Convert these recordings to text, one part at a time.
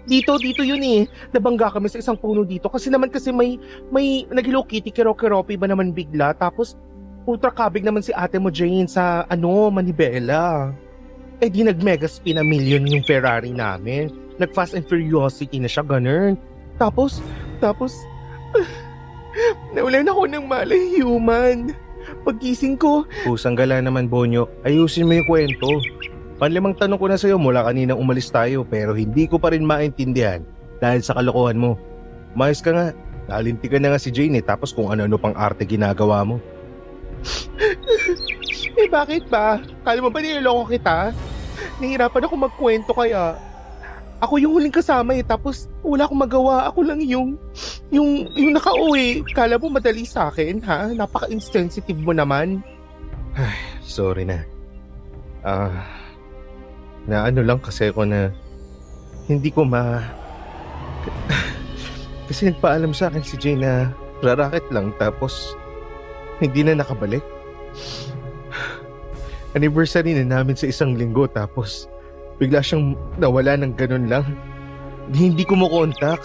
Dito yun eh. Nabangga kami sa isang puno dito kasi may nag-Hello Kitty kero-keropi ba naman bigla. Tapos ultra kabig naman si ate mo Jane sa Manibela. Eh di nag-mega spin a million yung Ferrari namin. Nag-Fast and Furiosity na siya, ganun. Tapos, nawalan ako ng malay human. Pagkising ko, pusang gala naman Bonyo, ayusin mo yung kwento. Panlimang tanong ko na sa'yo mula kaninang umalis tayo pero hindi ko pa rin maintindihan dahil sa kalokohan mo. Mayos ka nga, nalintikan na nga si Jane tapos kung ano-ano pang arte ginagawa mo. Eh bakit ba? Kala mo ba niloloko kita? Nahihirapan ako magkwento kaya. Ako yung huling kasama tapos wala akong magawa. Ako lang yung nakauwi. Kala mo madali sa akin ha? Napaka-insensitive mo naman. Ay, sorry na. Na ano lang kasi ako na hindi ko kasi nagpaalam sa akin si Jane na rarakit lang tapos hindi na nakabalik. Anniversary na namin sa isang linggo tapos bigla siyang nawala ng ganun lang. Hindi ko mo kontak.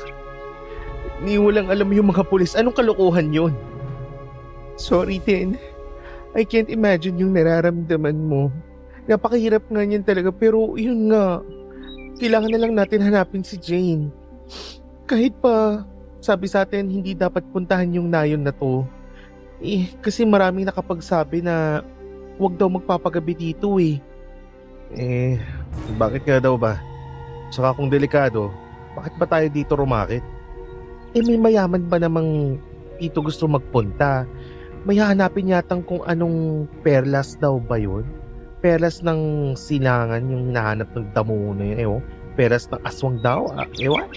Ni walang alam yung mga pulis. Anong kalokohan yun? Sorry din. I can't imagine yung nararamdaman mo. Napakahirap nga niyan talaga pero yun nga. Kailangan na lang natin hanapin si Jane. Kahit pa sabi sa atin hindi dapat puntahan yung nayon na to. Kasi maraming nakapagsabi na wag daw magpapagabi dito eh. Bakit nga daw ba? Saka kung delikado, bakit ba tayo dito rumakit? May mayaman ba namang dito gusto magpunta? May hahanapin yatang kung anong perlas daw ba yun? Perlas ng silangan yung hinahanap ng damo na yun. Perlas ng aswang daw? Ewan?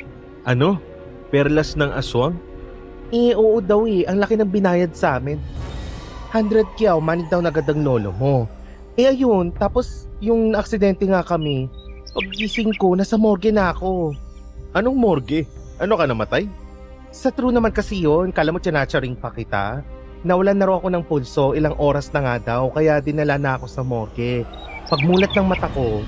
Ano? Perlas ng aswang? Oo daw eh. Ang laki ng binayad sa amin. 100 kyaw, manig daw na agad ang lolo mo. Ayun, tapos yung aksidente nga kami, paggising ko, nasa morgue na ako. Anong morgue? Ano ka namatay? Sa true naman kasi yun, kala mo tinacharing pa kita. Nawalan na raw ako ng pulso, ilang oras na nga daw, kaya dinala na ako sa morgue. Pagmulat ng mata ko,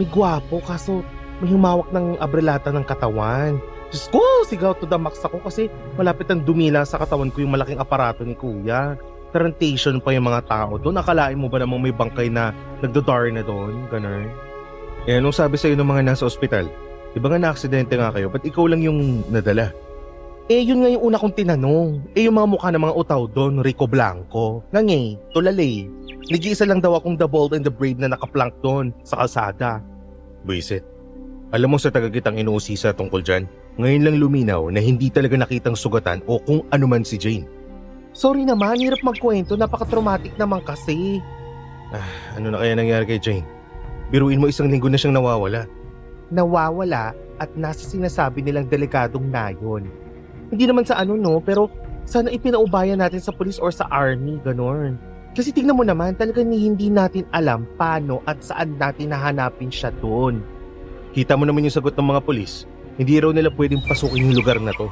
may gwapo kaso may humawak ng abrelata ng katawan. Diyos ko, sigaw to the max ako kasi malapit ang dumila sa katawan ko yung malaking aparato ni kuya. Tarantation pa yung mga tao doon. Akalain mo ba namang may bangkay na nagdodar na doon? Ganun. Anong sabi sa'yo ng mga nasa ospital? Diba nga na-aksidente nga kayo, ba't ikaw lang yung nadala? Yun nga yung una kong tinanong. Yung mga mukha ng mga utaw doon, Rico Blanco. Ngangay, tulale. Nag-iisa lang daw akong the bold and the brave na nakaplank doon sa kalsada. Buisit. Alam mo sa tagagitang inuusisa tungkol dyan, ngayon lang luminaw na hindi talaga nakitang sugatan o kung ano man si Jane. Sorry naman, hirap magkwento, napaka-traumatic naman kasi. Ano na kaya nangyari kay Jane? Biruin mo isang linggo na siyang nawawala. Nawawala at nasa sinasabi nilang delikadong nayon. Hindi naman sa pero sana ipinaubayan natin sa police or sa army, ganon. Kasi tignan mo naman, talagang hindi natin alam paano at saan natin nahanapin siya doon. Kita mo naman yung sagot ng mga polis. Hindi raw nila pwedeng pasukin yung lugar na to.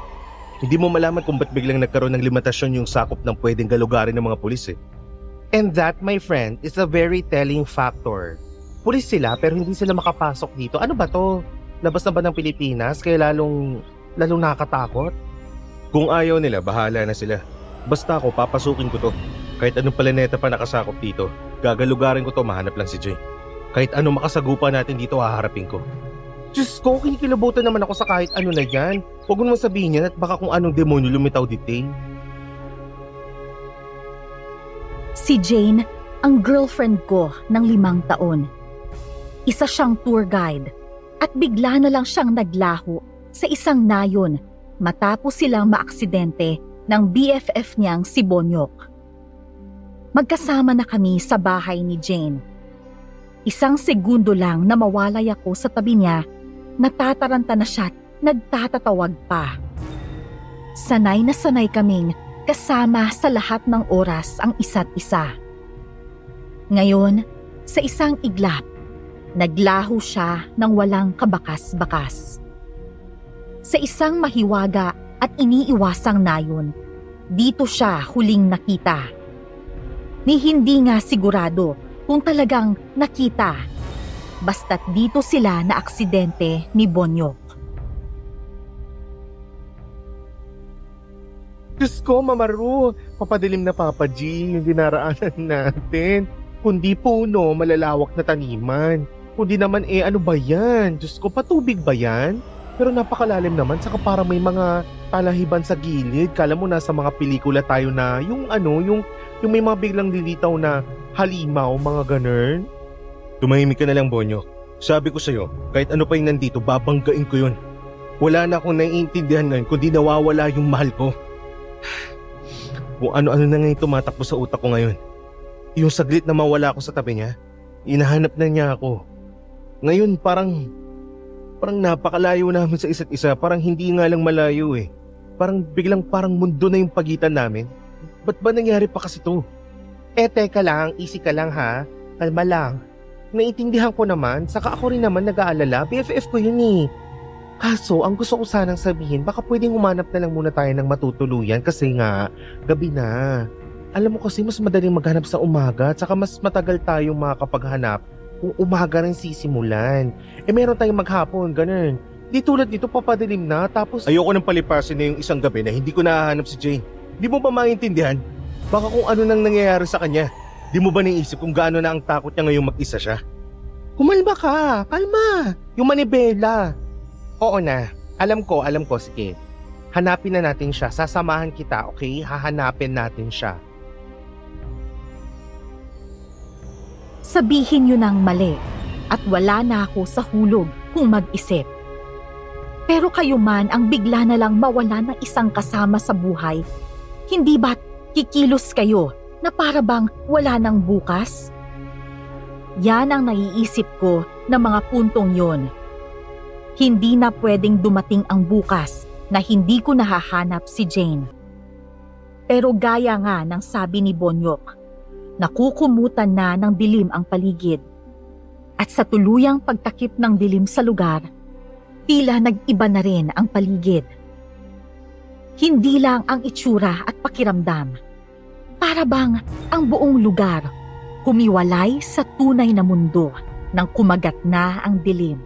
Hindi mo malaman kung ba't biglang nagkaroon ng limitasyon yung sakop ng pwedeng galugarin ng mga pulis eh. And that, my friend, is a very telling factor. Pulis sila pero hindi sila makapasok dito. Ano ba to? Labas na ba ng Pilipinas? Kaya lalong nakakatakot? Kung ayaw nila, bahala na sila. Basta ako, papasukin ko to. Kahit anong planeta pa nakasakop dito, gagalugarin ko to, mahanap lang si Jane. Kahit anong makasagupa natin dito, haharapin ko. Diyos ko, kinikilabutan naman ako sa kahit ano na yan. Huwag mo naman sabihin yan at baka kung anong demonyo lumitaw dito eh. Si Jane, ang girlfriend ko ng 5 taon. Isa siyang tour guide at bigla na lang siyang naglaho sa isang nayon matapos silang maaksidente ng BFF niyang si Bonyok. Magkasama na kami sa bahay ni Jane. Isang segundo lang na mawalay ako sa tabi niya, natataranta na siya at nagtatatawag pa. Sanay na sanay kaming kasama sa lahat ng oras ang isa't isa. Ngayon, sa isang iglap, naglaho siya ng walang kabakas-bakas. Sa isang mahiwaga at iniiwasang nayon, dito siya huling nakita. Ni hindi nga sigurado kung talagang nakita, basta't dito sila na aksidente ni Bonyok. Diyos ko, Mamaru, papadilim na Papa G yung dinaraanan natin. Kundi puno, malalawak na taniman. Kundi naman ano ba yan? Diyos ko, patubig ba yan? Pero napakalalim naman, saka parang may mga talahiban sa gilid. Kala mo nasa mga pelikula tayo na yung may mga biglang lilitaw na halimaw, mga ganun. Tumahimik ka na lang, Bonyo. Sabi ko sa'yo, kahit ano pa yung nandito, babanggain ko yun. Wala na akong naiintindihan ngayon kundi nawawala yung mahal ko. Kung ano-ano na ngayon tumatakbo sa utak ko ngayon. Yung saglit na mawala ako sa tabi niya, inahanap na niya ako. Ngayon parang napakalayo namin sa isa't isa. Parang hindi nga lang malayo eh. Parang mundo na yung pagitan namin. Ba't ba nangyari pa kasi to? Teka lang, easy ka lang ha. Kalma lang. Naiintindihan ko naman, saka ako rin naman nag-aalala. BFF ko yun eh. Kaso, ang gusto ko sanang sabihin, baka pwedeng humanap na lang muna tayo ng matutuluyan kasi nga, gabi na. Alam mo kasi mas madaling maghanap sa umaga at saka mas matagal tayong makakapaghanap kung umaga rin sisimulan. Meron tayong maghapon, ganun. Di tulad dito papadilim na tapos... Ayoko nang palipasin na yung isang gabi na hindi ko nahahanap si Jane. Di mo ba maintindihan? Baka kung ano nang nangyayari sa kanya. Di mo ba naisip kung gaano na ang takot niya ngayong mag-isa siya? Kumalma ka, kalma. Yung manibela. Oo na, alam ko, sige. Hanapin na natin siya, sasamahan kita, okay? Hahanapin natin siya. Sabihin nyo ng mali at wala na ako sa hulog kung mag-isip. Pero kayo man ang bigla na lang mawala ng isang kasama sa buhay, hindi ba't kikilos kayo na para bang wala ng bukas? Yan ang naiisip ko na mga puntong yon. Hindi na pwedeng dumating ang bukas na hindi ko nahahanap si Jane. Pero gaya nga ng sabi ni Bonyok, nakukumutan na ng dilim ang paligid. At sa tuluyang pagtakip ng dilim sa lugar, tila nag-iba na rin ang paligid. Hindi lang ang itsura at pakiramdam. Para bang ang buong lugar humiwalay sa tunay na mundo nang kumagat na ang dilim.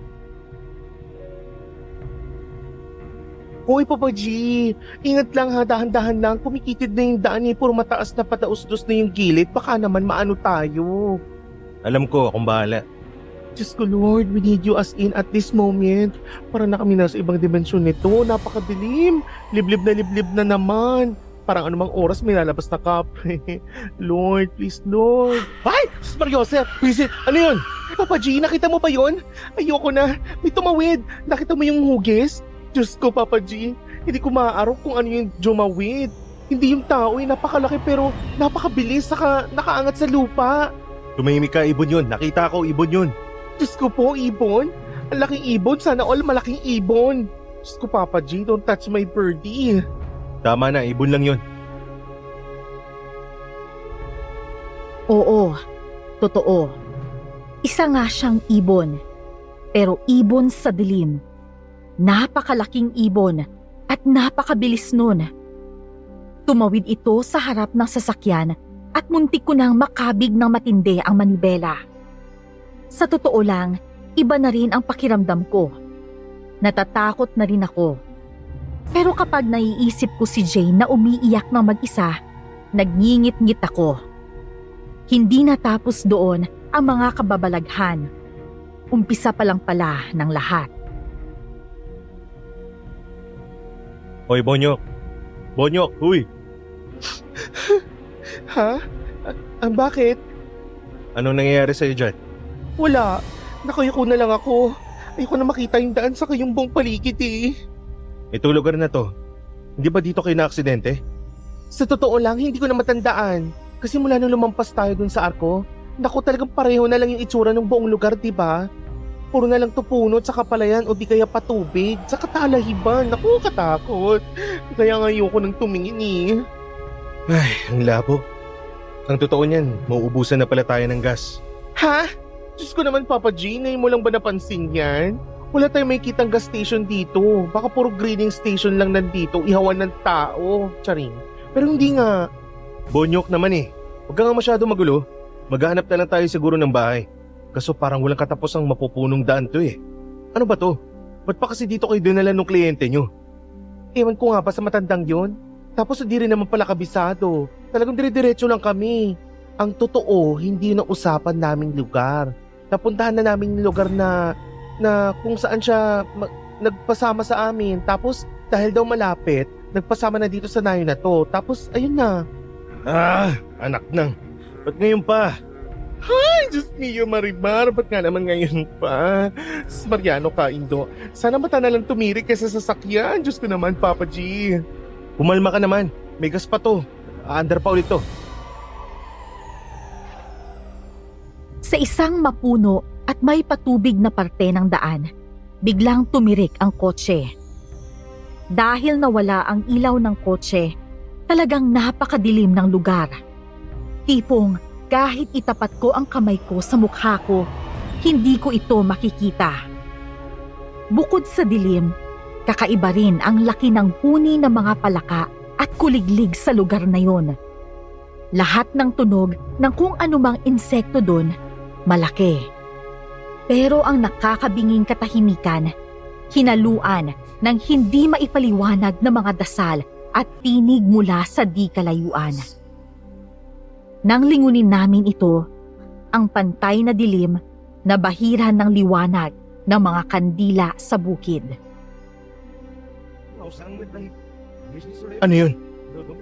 Hoy, Papa G, ingat lang ha, dahan-dahan lang. Kumikitid na yung daan eh, puro mataas na patausdos na yung gilid. Baka naman maano tayo. Alam ko, akong bahala. Diyos ko Lord, we need you as in at this moment. Para na kami nasa ibang dimensyon nito. Napakadilim. Liblib na naman. Parang anumang oras may lalabas na kapre. Lord, please Lord. Ay! Sus Mariosep! Visit! Ano yun? Papa G, nakita mo ba yun? Ayoko na. May tumawid. Nakita mo yung hugis? Diyos ko, Papa G. Hindi ko maaaraw kung ano yung jumawid. Hindi yung tao eh. Napakalaki pero napakabilis. Saka nakaangat sa lupa. Tumahimik ka, ibon yun. Nakita ko, ibon yun. Diyos ko po, ibon? Ang laking ibon. Sana all malaking ibon. Diyos ko, Papa G. Don't touch my birdie. Tama na, ibon lang yun. Oo, totoo. Isa nga siyang ibon. Pero ibon sa dilim. Napakalaking ibon at napakabilis nun. Tumawid ito sa harap ng sasakyan at muntik ko nang makabig ng matindi ang manibela. Sa totoo lang, iba na rin ang pakiramdam ko. Natatakot na rin ako. Pero kapag naiisip ko si Jane na umiiyak ng mag-isa, nagngingit-ngit ako. Hindi natapos doon ang mga kababalaghan. Umpisa pa lang pala ng lahat. Hoy, Bonyok. Bonyok, huy. Ha? Bakit? Anong nangyayari sa'yo dyan? Wala. Nakayuko na lang ako. Ayoko na makita yung daan sa kayong buong paligid eh. Ito lugar na to. Hindi ba dito kayo na-aksidente? Sa totoo lang, hindi ko na matandaan. Kasi mula nung lumampas tayo dun sa arko, naku talagang pareho na lang yung itsura ng buong lugar, diba? Puro na lang tupunot sa kapalayan o di kaya patubig, sa katalahiban. Naku, katakot. Kaya nga ayoko nang tumingin eh. Ay, ang labo. Ang totoo niyan, mauubusan na pala tayo ng gas. Ha? Diyos ko naman, Papa G, ngayon mo lang ba napansin yan? Wala tayong may kitang gas station dito. Baka puro greening station lang nandito, ihawan ng tao. Charing. Pero hindi nga. Bonyok naman eh. Huwag ka nga masyado magulo. Maghahanap na lang tayo siguro ng bahay. Kaso parang walang katapos ang mapupunong daan to eh. Ano ba to? Ba't pa kasi dito kayo dinala ng kliyente nyo? Ewan ko nga ba sa matandang yon? Tapos hindi rin naman pala kabisado. Talagang dire-diretso lang kami. Ang totoo, hindi yun ang usapan naming lugar. Napuntahan na namin yung lugar na kung saan siya nagpasama sa amin. Tapos dahil daw malapit, nagpasama na dito sa nayo na to. Tapos ayun na. Anak nang. Ba't ngayon pa? Ay, Diyos mio, Marimar, ba't nga naman ngayon pa? Sus Mariano ka, Indo. Sana mata na lang tumirik kaysa sasakyan. Diyos ko naman, Papa G. Pumalma ka naman. May gas pa to. Aandar pa ulit to. Sa isang mapuno at may patubig na parte ng daan, biglang tumirik ang kotse. Dahil nawala ang ilaw ng kotse, talagang napakadilim ng lugar. Tipong kahit itapat ko ang kamay ko sa mukha ko, hindi ko ito makikita. Bukod sa dilim, kakaiba rin ang laki ng huni ng mga palaka at kuliglig sa lugar na yon. Lahat ng tunog ng kung anumang insekto doon, malaki. Pero ang nakakabinging katahimikan, hinaluan ng hindi maipaliwanag na mga dasal at tinig mula sa di kalayuan. Nang lingunin namin ito, ang pantay na dilim na bahiran ng liwanag ng mga kandila sa bukid. Ano yun?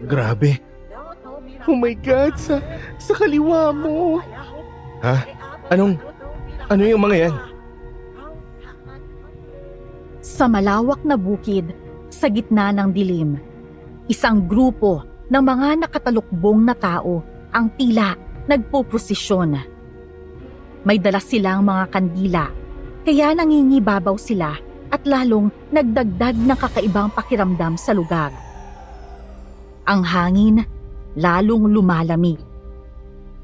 Grabe. Oh my God, sa kaliwa mo. Ha? Ano yung mga yan? Sa malawak na bukid, sa gitna ng dilim, isang grupo ng mga nakatalukbong na tao ang tila nagpoprosesyon. May dala silang mga kandila, kaya nangingibabaw sila at lalong nagdagdag ng kakaibang pakiramdam sa lugar. Ang hangin lalong lumalamig.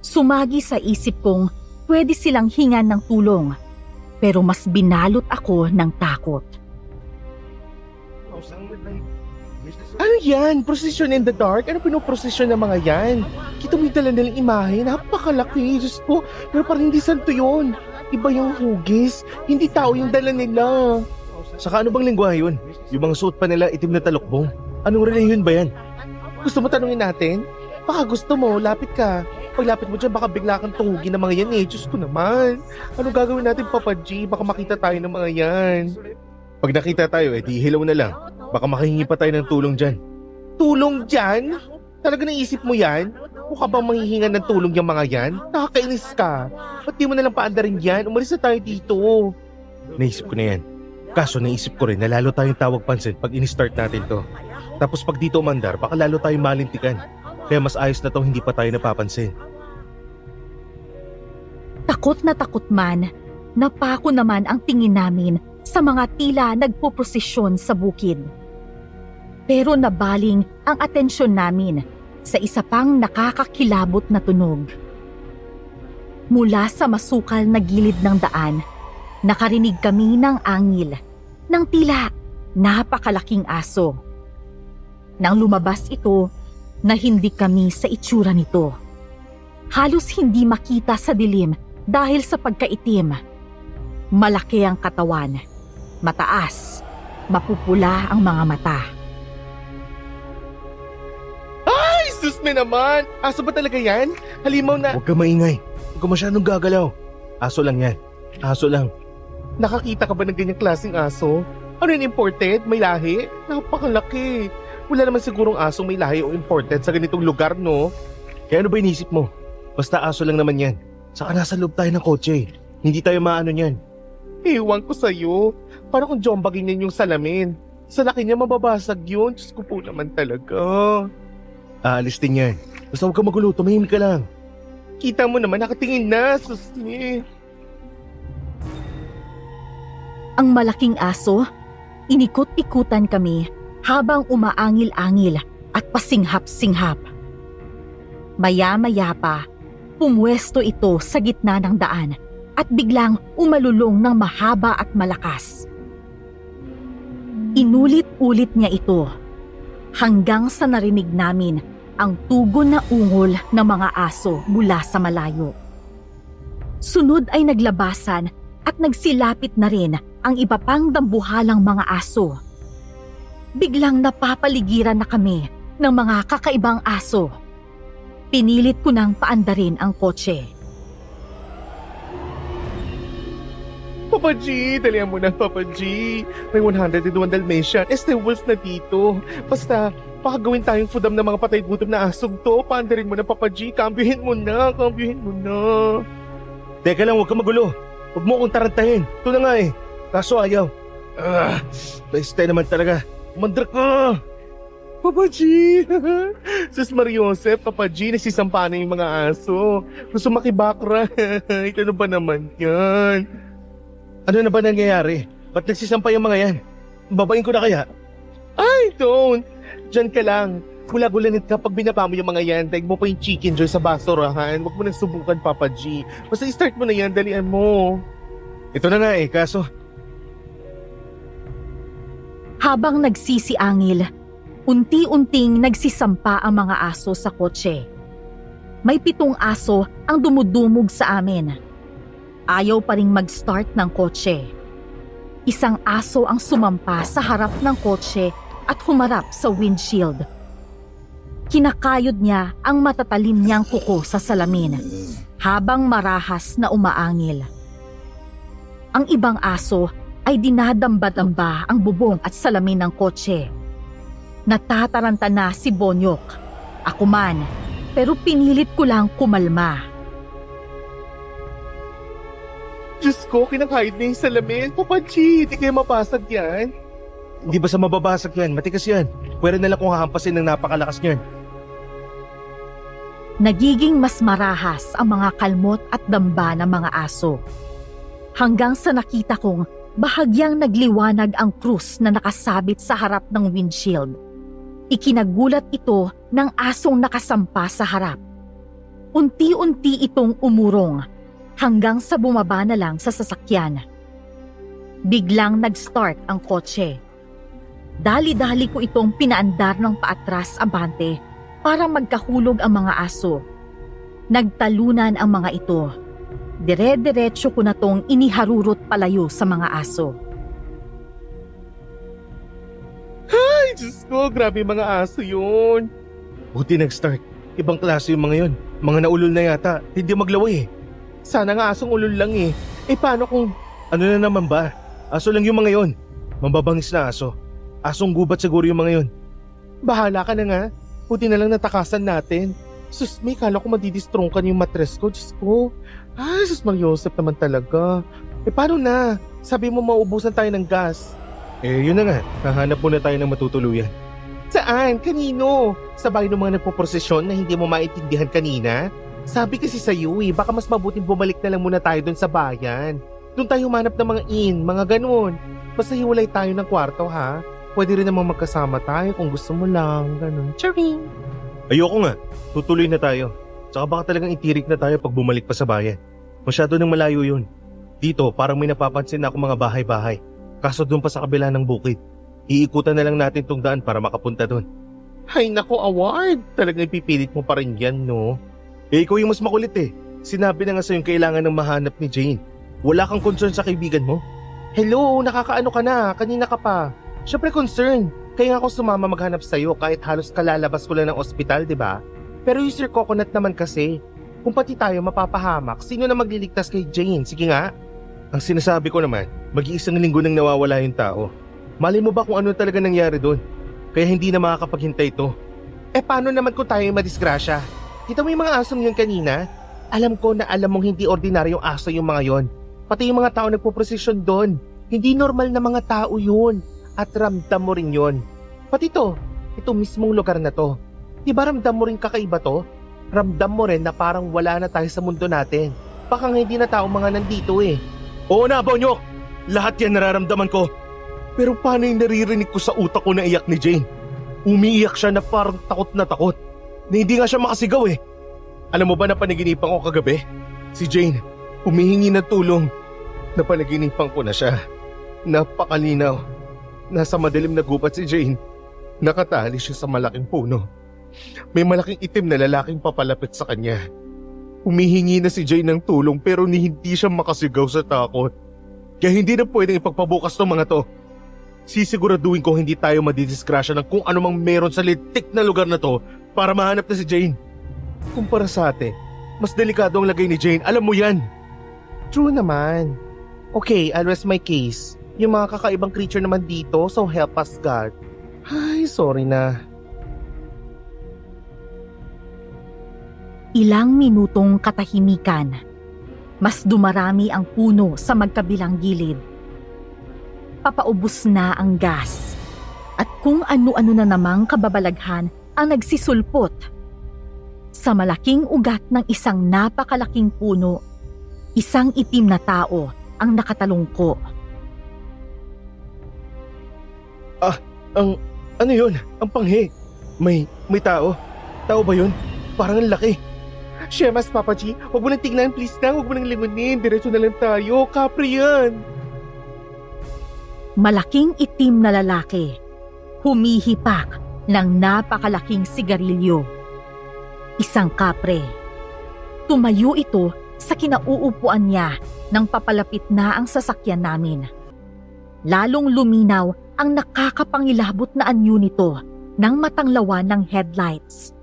Sumagi sa isip kong pwede silang hingan ng tulong, pero mas binalot ako ng takot. Ano yan? Procession in the dark? Ano pinoprosesyon ng mga yan? Kita mo yung dala nilang imahe? Napakalaki, Diyos ko. Pero parang hindi santo yun. Iba yung hugis. Hindi tao yung dala nila. Saka ano bang lingwahe yun? Yung mga suot pa nila itim na talukbong. Anong relihiyon ba yan? Gusto mo tanungin natin? Baka gusto mo, lapit ka. Paglapit mo dyan, baka bigla kang tuhugin ng mga yan eh. Diyos ko naman. Ano gagawin natin, Papa G? Baka makita tayo ng mga yan. Pag nakita tayo, di hilaw na lang. Baka makahingi pa tayo ng tulong dyan. Tulong dyan? Talaga naisip mo yan? Mukha bang manghihingan ng tulong yung mga yan? Nakakainis ka. Ba't di mo nalang paandarin yan? Umalis na tayo dito. Naisip ko na yan. Kaso naisip ko rin na lalo tayong tawag pansin pag in-start natin to. Tapos pag dito umandar, baka lalo tayong malintikan. Kaya mas ayos na to hindi pa tayo napapansin. Takot na takot man, napako naman ang tingin namin sa mga tila nagpoprosesyon sa bukid. Pero nabaling ang atensyon namin sa isa pang nakakakilabot na tunog. Mula sa masukal na gilid ng daan, nakarinig kami ng angil ng tila napakalaking aso. Nang lumabas ito, na hindi kami sa itsura nito. Halos hindi makita sa dilim dahil sa pagkaitim. Malaki ang katawan, mataas, mapupula ang mga mata. Ay, sus me naman! Aso ba talaga yan? Halimaw na... Huwag ka maingay. Huwag ka masyadong gagalaw. Aso lang yan. Aso lang. Nakakita ka ba ng ganyang klaseng aso? Ano yun, imported? May lahi? Napakalaki. Wala naman sigurong asong may lahi o imported sa ganitong lugar, no? Kaya ano ba inisip mo? Basta aso lang naman yan. Saka nasa loob tayo ng kotse. Hindi tayo maano niyan. Ewan ko sa'yo. Parang kung jombagin yan yung salamin. Sa laki niya mababasag yun. Diyos ko po naman talaga. Aalis din yan. Basta huwag ka magulo. Tumahimik ka lang. Kita mo naman, nakatingin na. Susni. Ang malaking aso, inikot-ikutan kami habang umaangil-angil at pasinghap-singhap. Maya-maya pa, pumwesto ito sa gitna ng daan at biglang umalulong ng mahaba at malakas. Inulit-ulit niya ito hanggang sa narinig namin ang tugon na ungol ng mga aso mula sa malayo. Sunod ay naglabasan at nagsilapit na rin ang iba pang dambuhalang mga aso. Biglang napapaligiran na kami ng mga kakaibang aso. Pinilit ko nang paandarin ang kotse. Papa G, dalihan mo na, Papa G. May 101 Dalmatian, Este Wolf na dito. Basta, baka gawin tayong fudam ng mga patay gutom na asong to. Paandarin mo na, Papa G. Kambyuhin mo na. Teka lang, huwag ka magulo. Huwag mo akong tarantahin. Ito na nga eh. Kaso ayaw. Laiste naman talaga. Mandrak ka. Papa G! Sus Mariosep, Papa G, nasisampa na yung mga aso. Gusto makibakra. Ano ba naman yan? Ano na ba nangyayari? Ba't nagsisampay yung mga yan? Babayin ko na kaya? Ay, don't! Diyan ka lang. Gula-gulanit ka pag binaba mo yung mga yan. Daig mo pa yung chicken joy sa basurahan. Huwag mo nang subukan, Papa G. Basta i-start mo na yan, dalian mo. Ito na nga eh, kaso Habang nagsisiangil, unti-unting nagsisampa ang mga aso sa kotse. May 7 aso ang dumudumog sa amin. Ayaw pa ring mag-start ng kotse. Isang aso ang sumampa sa harap ng kotse at humarap sa windshield. Kinakayod niya ang matatalim niyang kuko sa salamin habang marahas na umaangil. Ang ibang aso ay dinadamba-damba ang bubong at salamin ng kotse. Natataranta na si Bonyok. Ako man, pero pinilit ko lang kumalma. Diyos ko, kinakahid na yung salamin. Papa G, di kayo mapasag yan. hindi ba sa mababasag yan? Matikas yan. Pwede na lang kung hahampasin ng napakalakas niyan. Nagiging mas marahas ang mga kalmot at damba ng mga aso. Hanggang sa nakita kong bahagyang nagliwanag ang krus na nakasabit sa harap ng windshield. Ikinagulat ito ng asong nakasampa sa harap. Unti-unti itong umurong hanggang sa bumaba na lang sa sasakyan. Biglang nag-start ang kotse. Dali-dali ko itong pinaandar ng paatras abante para magkahulog ang mga aso. Nagtalunan ang mga ito. Dire-diretso ko na tong iniharurot palayo sa mga aso. Ay, Diyos ko, grabe yung mga aso yun. Buti nag-start. Ibang klase yung mga yun. Mga naulol na yata. Hindi maglaway eh. Sana nga asong ulol lang eh. Eh paano kung... Ano na naman ba? Aso lang yung mga yun. Mambabangis na aso. Asong gubat siguro yung mga yun. Bahala ka na nga. Buti na lang natakasan natin. Sus, may kala ko madidistrongkan yung matres ko. Diyos ko. Ay, sus Mariosep naman talaga. Eh paano na? Sabi mo maubusan tayo ng gas. Eh yun na nga. Hahanap muna tayo ng matutuluyan. Saan? Kanino? Sa bahay ng mga nagpoprosesyon na hindi mo maintindihan kanina? Sabi kasi sa iyo eh, baka mas mabuting bumalik na lang muna tayo doon sa bayan. Doon tayo humanap ng mga mga ganun. Basta hiwalay tayo ng kwarto ha. Pwede rin namang magkasama tayo kung gusto mo lang, ganun. Charing! Ayoko nga. Tutuloy na tayo. Tsaka baka talagang itirik na tayo pag bumalik pa sa bayan. Masyado nang malayo yun. Dito parang may napapansin na ako mga bahay-bahay. Kaso doon pa sa kabila ng bukid. Iikutan na lang natin tong daan para makapunta doon. Ay nako, Award! Talagang ipipilit mo pa rin yan, no? Eh ikaw yung mas makulit eh. Sinabi na nga sa'yo kailangan ng mahanap ni Jane. Wala kang concern sa kaibigan mo? Hello, nakakaano ka na? Kanina ka pa. Siyempre concern. Kaya nga ako sumama maghanap sa'yo kahit halos kalalabas ko lang ng ospital, di ba? Pero yung Sir Coconut naman kasi, kung pati tayo mapapahamak, sino na magliligtas kay Jane? Sige nga. Ang sinasabi ko naman, mag-iisang linggo nang nawawala yung tao. Malay mo ba kung ano talaga nangyari doon? Kaya hindi na makakapaghintay ito. Eh paano naman kung tayo madisgrasya? Kita mo yung mga asong yun kanina? Alam ko na alam mong hindi ordinaryong aso yung mga yon. Pati yung mga tao nagpo-prosesyon doon. Hindi normal na mga tao yun. At ramdam mo rin yun. Pati ito mismong lugar na to. Di ba ramdam mo rin kakaiba to? Ramdam mo rin na parang wala na tayo sa mundo natin. Baka nga hindi na tao mga nandito eh. Oo na, Bonyok! Lahat yan nararamdaman ko. Pero paano yung naririnig ko sa utak ko na iyak ni Jane? Umiiyak siya na parang takot na takot. Na hindi nga siya makasigaw eh. Alam mo ba na panaginipan ko kagabi? Si Jane, humihingi ng tulong. Napanaginipan ko na siya. Napakalinaw. Nasa madilim na gubat si Jane. Nakatali siya sa malaking puno. May malaking itim na lalaking papalapit sa kanya. Humihingi na si Jane ng tulong pero hindi siya makasigaw sa takot. Kaya hindi na pwedeng ipagpabukas ng mga to. Sisiguraduhin ko hindi tayo madidisgrasya ng kung anumang meron sa litik na lugar na to para mahanap na si Jane. Kumpara sa atin, mas delikado ang lagay ni Jane, alam mo yan. True naman. Okay, I'll rest my case. Yung mga kakaibang creature naman dito, so help us God. Ay, sorry na. Ilang minutong katahimikan. Mas dumarami ang puno sa magkabilang gilid. Papaubos na ang gas. At kung ano-ano na namang kababalaghan ang nagsisulpot. Sa malaking ugat ng isang napakalaking puno, isang itim na tao ang nakatalungko. Ano yun? Ang panghi. May tao. Tao ba yun? Parang ang laki. Shemas, Papa G, huwag mo lang tignan, please lang. Huwag mo lang lingunin. Diretso na lang tayo. Kapre yan. Malaking itim na lalaki. Humihipak ng napakalaking sigarilyo. Isang kapre. Tumayo ito sa kinauupuan niya nang papalapit na ang sasakyan namin. Lalong luminaw ang nakakapangilabot na anyo nito ng matanglawan ng headlights.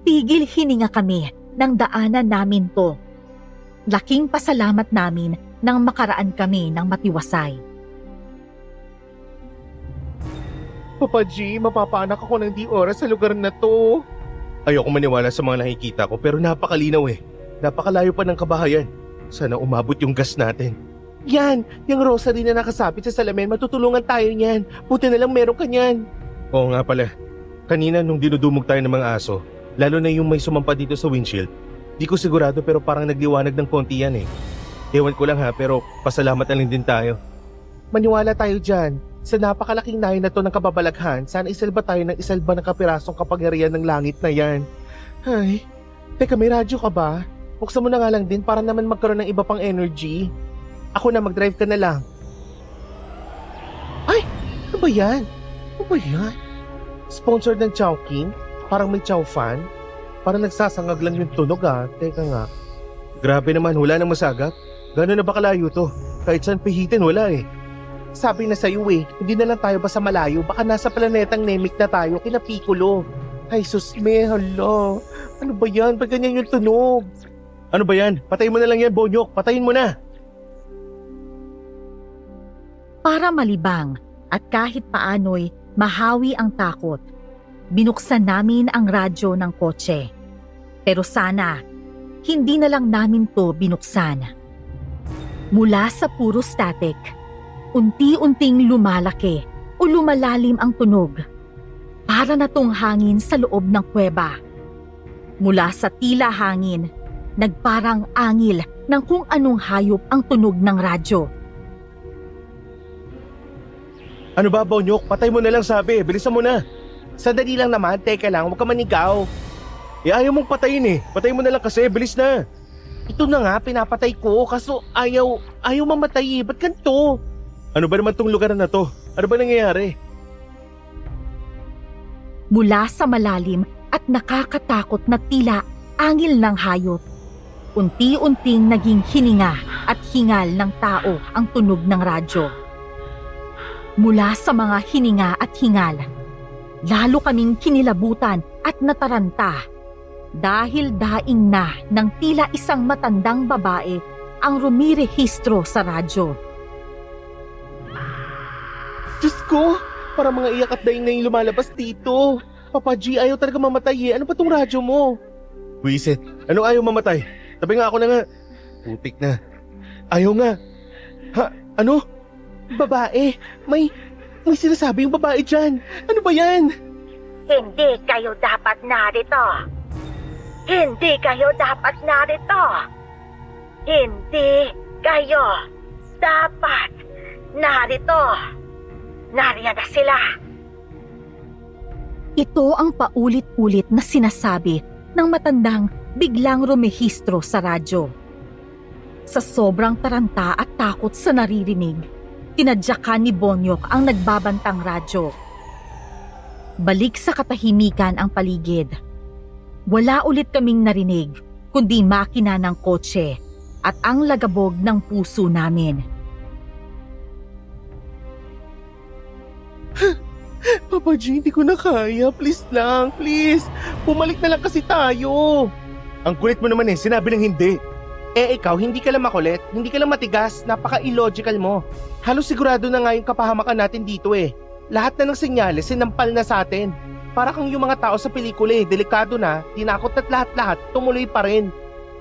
Tigil hininga kami nang daanan namin to. Laking pasalamat namin nang makaraan kami ng matiwasay. Papa G, mapapaanak ako ng di oras sa lugar na to. Ayoko maniwala sa mga nakikita ko pero napakalinaw eh. Napakalayo pa ng kabahayan. Sana umabot yung gas natin. Yan, yung rosary na nakasapit sa salamin, matutulungan tayo niyan. Buti na lang meron ka niyan. Oo nga pala. Kanina nung dinudumog tayo ng mga aso, lalo na yung may sumampa dito sa windshield, di ko sigurado pero parang nagliwanag ng konti yan eh. Ewan ko lang ha, pero pasalamat na lang din tayo. Maniwala tayo dyan. Sa napakalaking nayon na to ng kababalaghan, sana isalba tayo ng isalba ng kapirasong kapangyarihan ng langit na yan. Ay, teka, may radyo ka ba? Buksan mo na nga lang din para naman magkaroon ng iba pang energy. Ako na, mag-drive ka na lang. Ay, ano ba yan? Ano ba yan? Sponsored ng Chowking? Parang may Chow fan? Parang nagsasangag lang yung tunog Teka nga. Grabe naman, wala nang masagap. Gano'n na ba kalayo to? Kahit saan pihitin, wala eh. Sabi na sa'yo hindi na lang tayo basta malayo. Baka nasa planetang Namek na tayo, kina Piccolo. Ay, susme, hala. Ano ba yan? Ba't ganyan yung tunog? Ano ba yan? Patayin mo na lang yan, Bonyok. Patayin mo na. Para malibang at kahit paano'y mahawi ang takot, binuksan namin ang radyo ng kotse. Pero sana, hindi na lang namin to binuksan. Mula sa puro static, unti-unting lumalaki o lumalalim ang tunog. Para na tong hangin sa loob ng kuweba. Mula sa tila hangin, nagparang angil ng kung anong hayop ang tunog ng radyo. Ano ba, Bonyok? Patay mo na lang sabi. Bilisan mo na. Sandali lang naman, teka lang, huwag ka manigaw. Ayaw mong patayin eh. Patay mo na lang kasi. Bilis na. Ito na nga, pinapatay ko, kaso ayaw mamatay Ba't ganito? Ano ba naman tong lugar na to? Ano ba nangyayari? Mula sa malalim at nakakatakot na tila angil ng hayop, unti-unting naging hininga at hingal ng tao ang tunog ng radyo. Mula sa mga hininga at hingal, lalo kaming kinilabutan at nataranta dahil daing na ng tila isang matandang babae ang rumirehistro sa radyo. Diyos ko, parang mga iyak at daing na yung lumalabas dito. Papa G, ayaw talaga mamatay Ano ba tong radyo mo? Buisit, ano ayaw mamatay? Tabi nga ako na nga. Putik na. Ayaw nga. Ha? Ano? Babae, may sinasabi yung babae dyan. Ano ba yan? Hindi kayo dapat narito. Hindi kayo dapat narito. Hindi kayo dapat narito. Nariyan na sila. Ito ang paulit-ulit na sinasabi ng matandang biglang rumehistro sa radyo. Sa sobrang taranta at takot sa naririnig, tinadyakan ni Bonyok ang nagbabantang radyo. Balik sa katahimikan ang paligid. Wala ulit kaming narinig, kundi makina ng kotse at ang lagabog ng puso namin. Papa G, hindi ko na kaya. Please lang, please. Bumalik na lang kasi tayo. Ang kulit mo naman sinabi ng hindi. Ikaw, hindi ka lang makulit, hindi ka lang matigas, napaka-illogical mo. Halos sigurado na nga yung kapahamakan natin dito Lahat na ng senyales, sinampal na sa atin. Para kang yung mga tao sa pelikula delikado na, tinakot at lahat-lahat, tumuloy pa rin.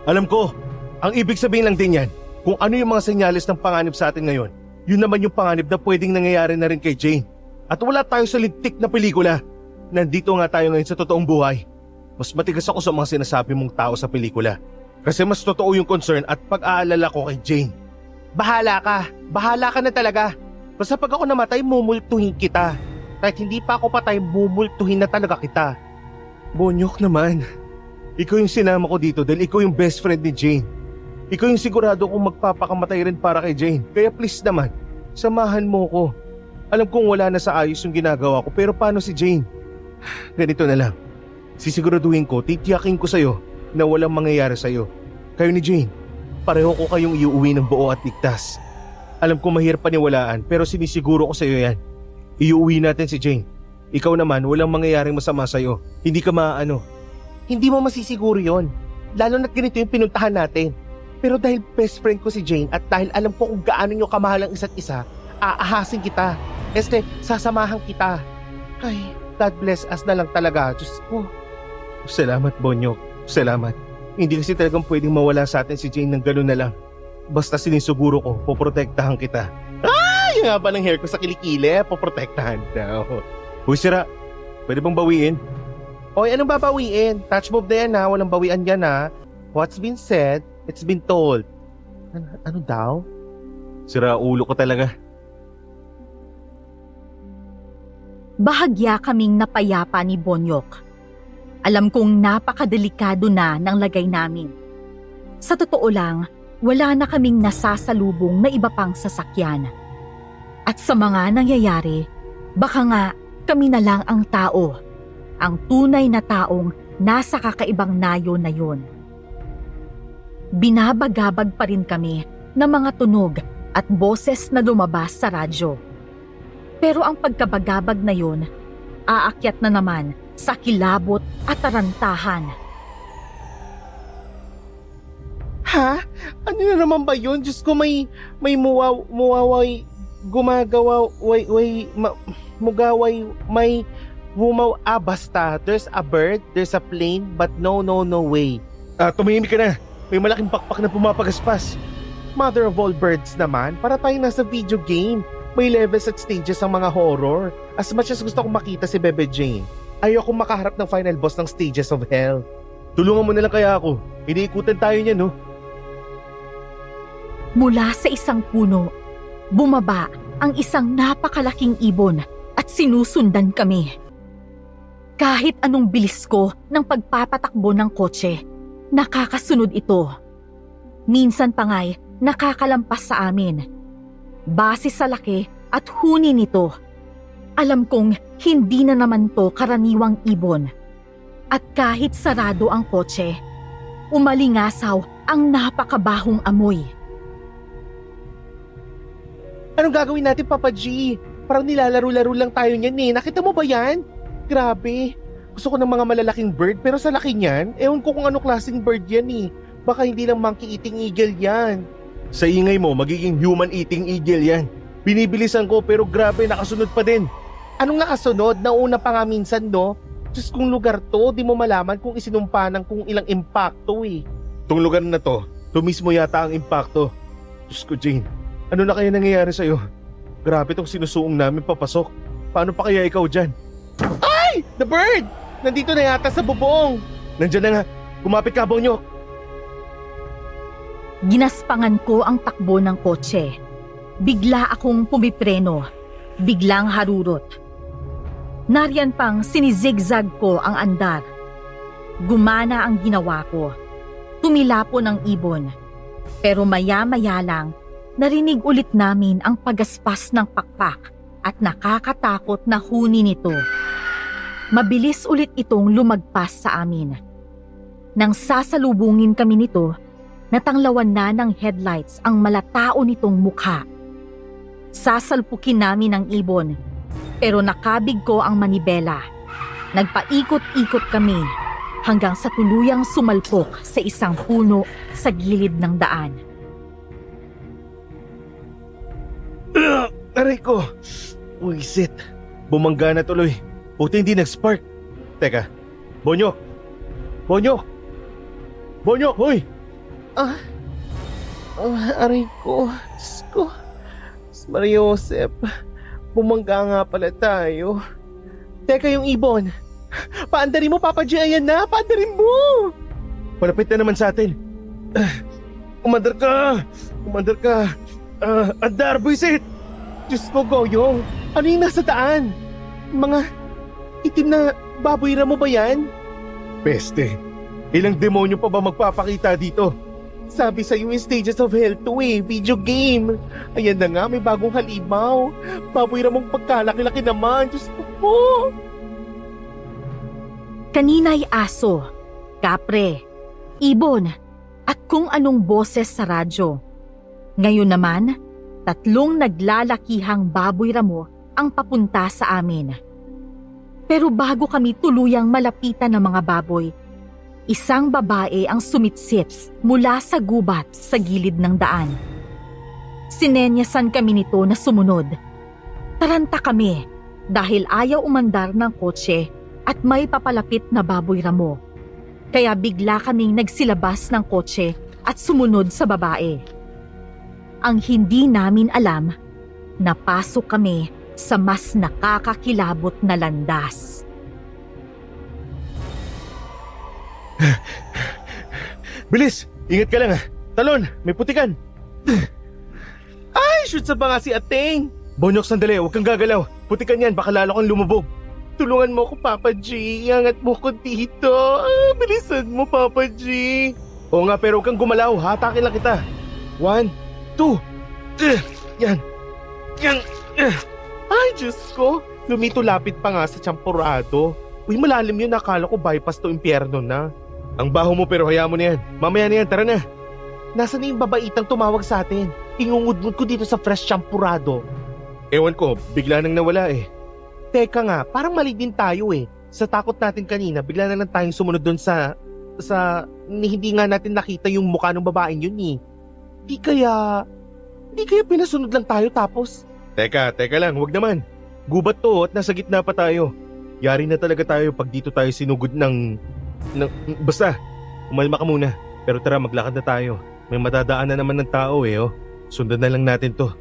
Alam ko, ang ibig sabihin lang din yan, kung ano yung mga senyales ng panganib sa atin ngayon, yun naman yung panganib na pwedeng nangyayari na rin kay Jane. At wala tayo sa lintik na pelikula. Nandito nga tayo ngayon sa totoong buhay. Mas matigas ako sa mga sinasabi mong tao sa pelikula. Kasi mas totoo yung concern at pag-aalala ko kay Jane. Bahala ka na talaga. Basta pag ako namatay, mumultuhin kita. Kahit hindi pa ako patay, mumultuhin na talaga kita. Bonyok naman. Ikaw yung sinama ko dito dahil ikaw yung best friend ni Jane. Ikaw yung sigurado kong magpapakamatay rin para kay Jane. Kaya please naman, samahan mo ko. Alam kong wala na sa ayos yung ginagawa ko, pero paano si Jane? Ganito na lang. Sisiguraduhin ko, titiyakin ko sa'yo na walang mangyayari sa'yo. Kayo ni Jane, pareho ko kayong iuwi ng buo at ligtas. Alam ko mahirap paniwalaan pero sinisiguro ko sa'yo yan. Iuwi natin si Jane. Ikaw naman, walang mangyayaring masama sa'yo. Hindi ka maaano. Hindi mo masisiguro yon. Lalo na't ganito yung pinuntahan natin. Pero dahil best friend ko si Jane at dahil alam ko kung gaano nyo kamahal ang isa't isa, aahasin kita. Sasamahan kita. Ay, God bless us na lang talaga. Diyos ko. Salamat, Bonyok. Salamat. Hindi kasi talagang pwedeng mawala sa atin si Jane ng gano'n na lang. Basta sinisuguro ko, poprotektahan kita. Yung nga ba ng hair ko sa kilikili, poprotektahan daw. Uy, sira. Pwede bang bawiin? Oy, anong babawiin? Touch move na yan walang bawian yan What's been said, it's been told. Ano daw? Sira ulo ko talaga. Bahagya kaming napayapa ni Bonyok. Alam kong napakadelikado na ng lagay namin. Sa totoo lang, wala na kaming nasasalubong na iba pang sasakyan. At sa mga nangyayari, baka nga kami na lang ang tao, ang tunay na taong nasa kakaibang nayo na yon. Binabagabag pa rin kami ng mga tunog at boses na lumabas sa radyo. Pero ang pagkabagabag na yon, aakyat na naman sa kilabot at tarantahan. Ha? Ano na naman ba yun? Diyos ko, may muwaway, gumagawa, mugaway, may wumaw, basta. There's a bird, there's a plane, but no way. Tumahimik ka na. May malaking pakpak na pumapagaspas. Mother of all birds naman, para tayo nasa video game. May levels at stages ang mga horror. As much as gusto kong makita si Bebe Jane, ayoko makaharap ng final boss ng stages of hell. Tulungan mo na lang kaya ako. Iniikutan tayo niyan, no? Mula sa isang puno, bumaba ang isang napakalaking ibon at sinusundan kami. Kahit anong bilis ko ng pagpapatakbo ng kotse, nakakasunod ito. Minsan pa nga'y nakakalampas sa amin. Base sa laki at huni nito, alam kong hindi na naman to karaniwang ibon. At kahit sarado ang kotse, umalingasaw ang napakabahong amoy. Anong gagawin natin, Papa G? Parang nilalaro-laro lang tayo niyan Nakita mo ba yan? Grabe. Gusto ko ng mga malalaking bird pero sa laki niyan, ewan ko kung anong klaseng bird yan Baka hindi lang monkey eating eagle yan. Sa ingay mo, magiging human eating eagle yan. Binibilisan ko pero grabe, nakasunod pa din. Anong nakasunod? Nauna pa nga minsan, no? Diyos kung lugar to, di mo malaman kung isinumpa ng kung ilang impacto Tong lugar na to mismo yata ang impacto. Diyos ko, Jane, ano na kaya nangyayari sa'yo? Grabe tong sinusuong namin papasok. Paano pa kaya ikaw dyan? Ay! The bird! Nandito na yata sa bubong. Nandyan na nga, kumapit ka, Bonyok. Ginaspangan ko ang takbo ng kotse. Bigla akong pumipreno. Biglang harurot. Nariyan pang sinizigzag ko ang andar. Gumana ang ginawa ko. Tumilapo ng ibon. Pero maya-maya lang, narinig ulit namin ang pagaspas ng pakpak at nakakatakot na huni nito. Mabilis ulit itong lumagpas sa amin. Nang sasalubungin kami nito, natanglawan na ng headlights ang malatao nitong mukha. Sasalpukin namin ang ibon, Pero nakabig ko ang manibela. Nagpaikot-ikot kami hanggang sa tuluyang sumalpok sa isang puno sa gilid ng daan. Aray ko! Wisit! Bumangga na tuloy. Buti hindi nag-spark. Teka, Bonyok! Bonyok! Bonyok, hoy! Aray ko. Diyos ko. Maria Josep, bumangga nga pala tayo. Teka, yung ibon. Paandarin mo, Papa G, ayan na. Paandarin mo. Palapit na naman sa atin. Umandar ka! Umandar ka! Andar, buisit! Diyos ko, Goyong. Ano yung nasa daan? Mga itim na baboy mo ba yan? Peste! Ilang demonyo pa ba magpapakita dito? Sabi sa yung Stages of Hell 2 video game. Ayan na nga, may bagong halimaw. Baboy mong pagkalaki-laki naman. Diyos ko po. Kanina'y aso, kapre, ibon, at kung anong boses sa radyo. Ngayon naman, 3 naglalakihang baboy ramo ang papunta sa amin. Pero bago kami tuluyang malapitan ng mga baboy, isang babae ang sumitsit mula sa gubat sa gilid ng daan. Sinenyasan kami nito na sumunod. Taranta kami dahil ayaw umandar ng kotse at may papalapit na baboy ramo. Kaya bigla kaming nagsilabas ng kotse at sumunod sa babae. Ang hindi namin alam, napasok kami sa mas nakakakilabot na landas. Bilis! Ingat ka lang ha! Talon! May putikan! Ay, shoot sa banga si Ateng. Bonyok, sandali! Huwag kang gagalaw! Putikan yan! Baka lalo kang lumubog! Tulungan mo ko, Papa G. Iangat mo ko dito. Bilisan mo, Papa G. Oo nga, pero huwag kang gumalaw! Hatakin lang kita! 1, 2! Yan! Yan! Ay, Diyos ko. Lumito-lapit pa nga sa champurado. Uy, malalim yun. Nakala ko bypass to impyerno na. Ang baho mo pero hayaan mo na yan! Mamaya na yan! Tara na! Nasaan na yung babaitang tumawag sa atin? Ingungudmud ko dito sa fresh champurado. Ewan ko, bigla nang nawala eh. Teka nga, parang mali din tayo eh. Sa takot natin kanina, bigla na lang tayong sumunod doon sa hindi nga natin nakita yung mukha ng babaeng yun eh. Di kaya pinasunod lang tayo tapos... Teka lang, wag naman. Gubat to at nasa gitna pa tayo. Yari na talaga tayo pag dito tayo sinugod ng... Basta, umalma ka muna. Pero tara, maglakad na tayo. May madadaan na naman ng tao eh oh. Sundan na lang natin to.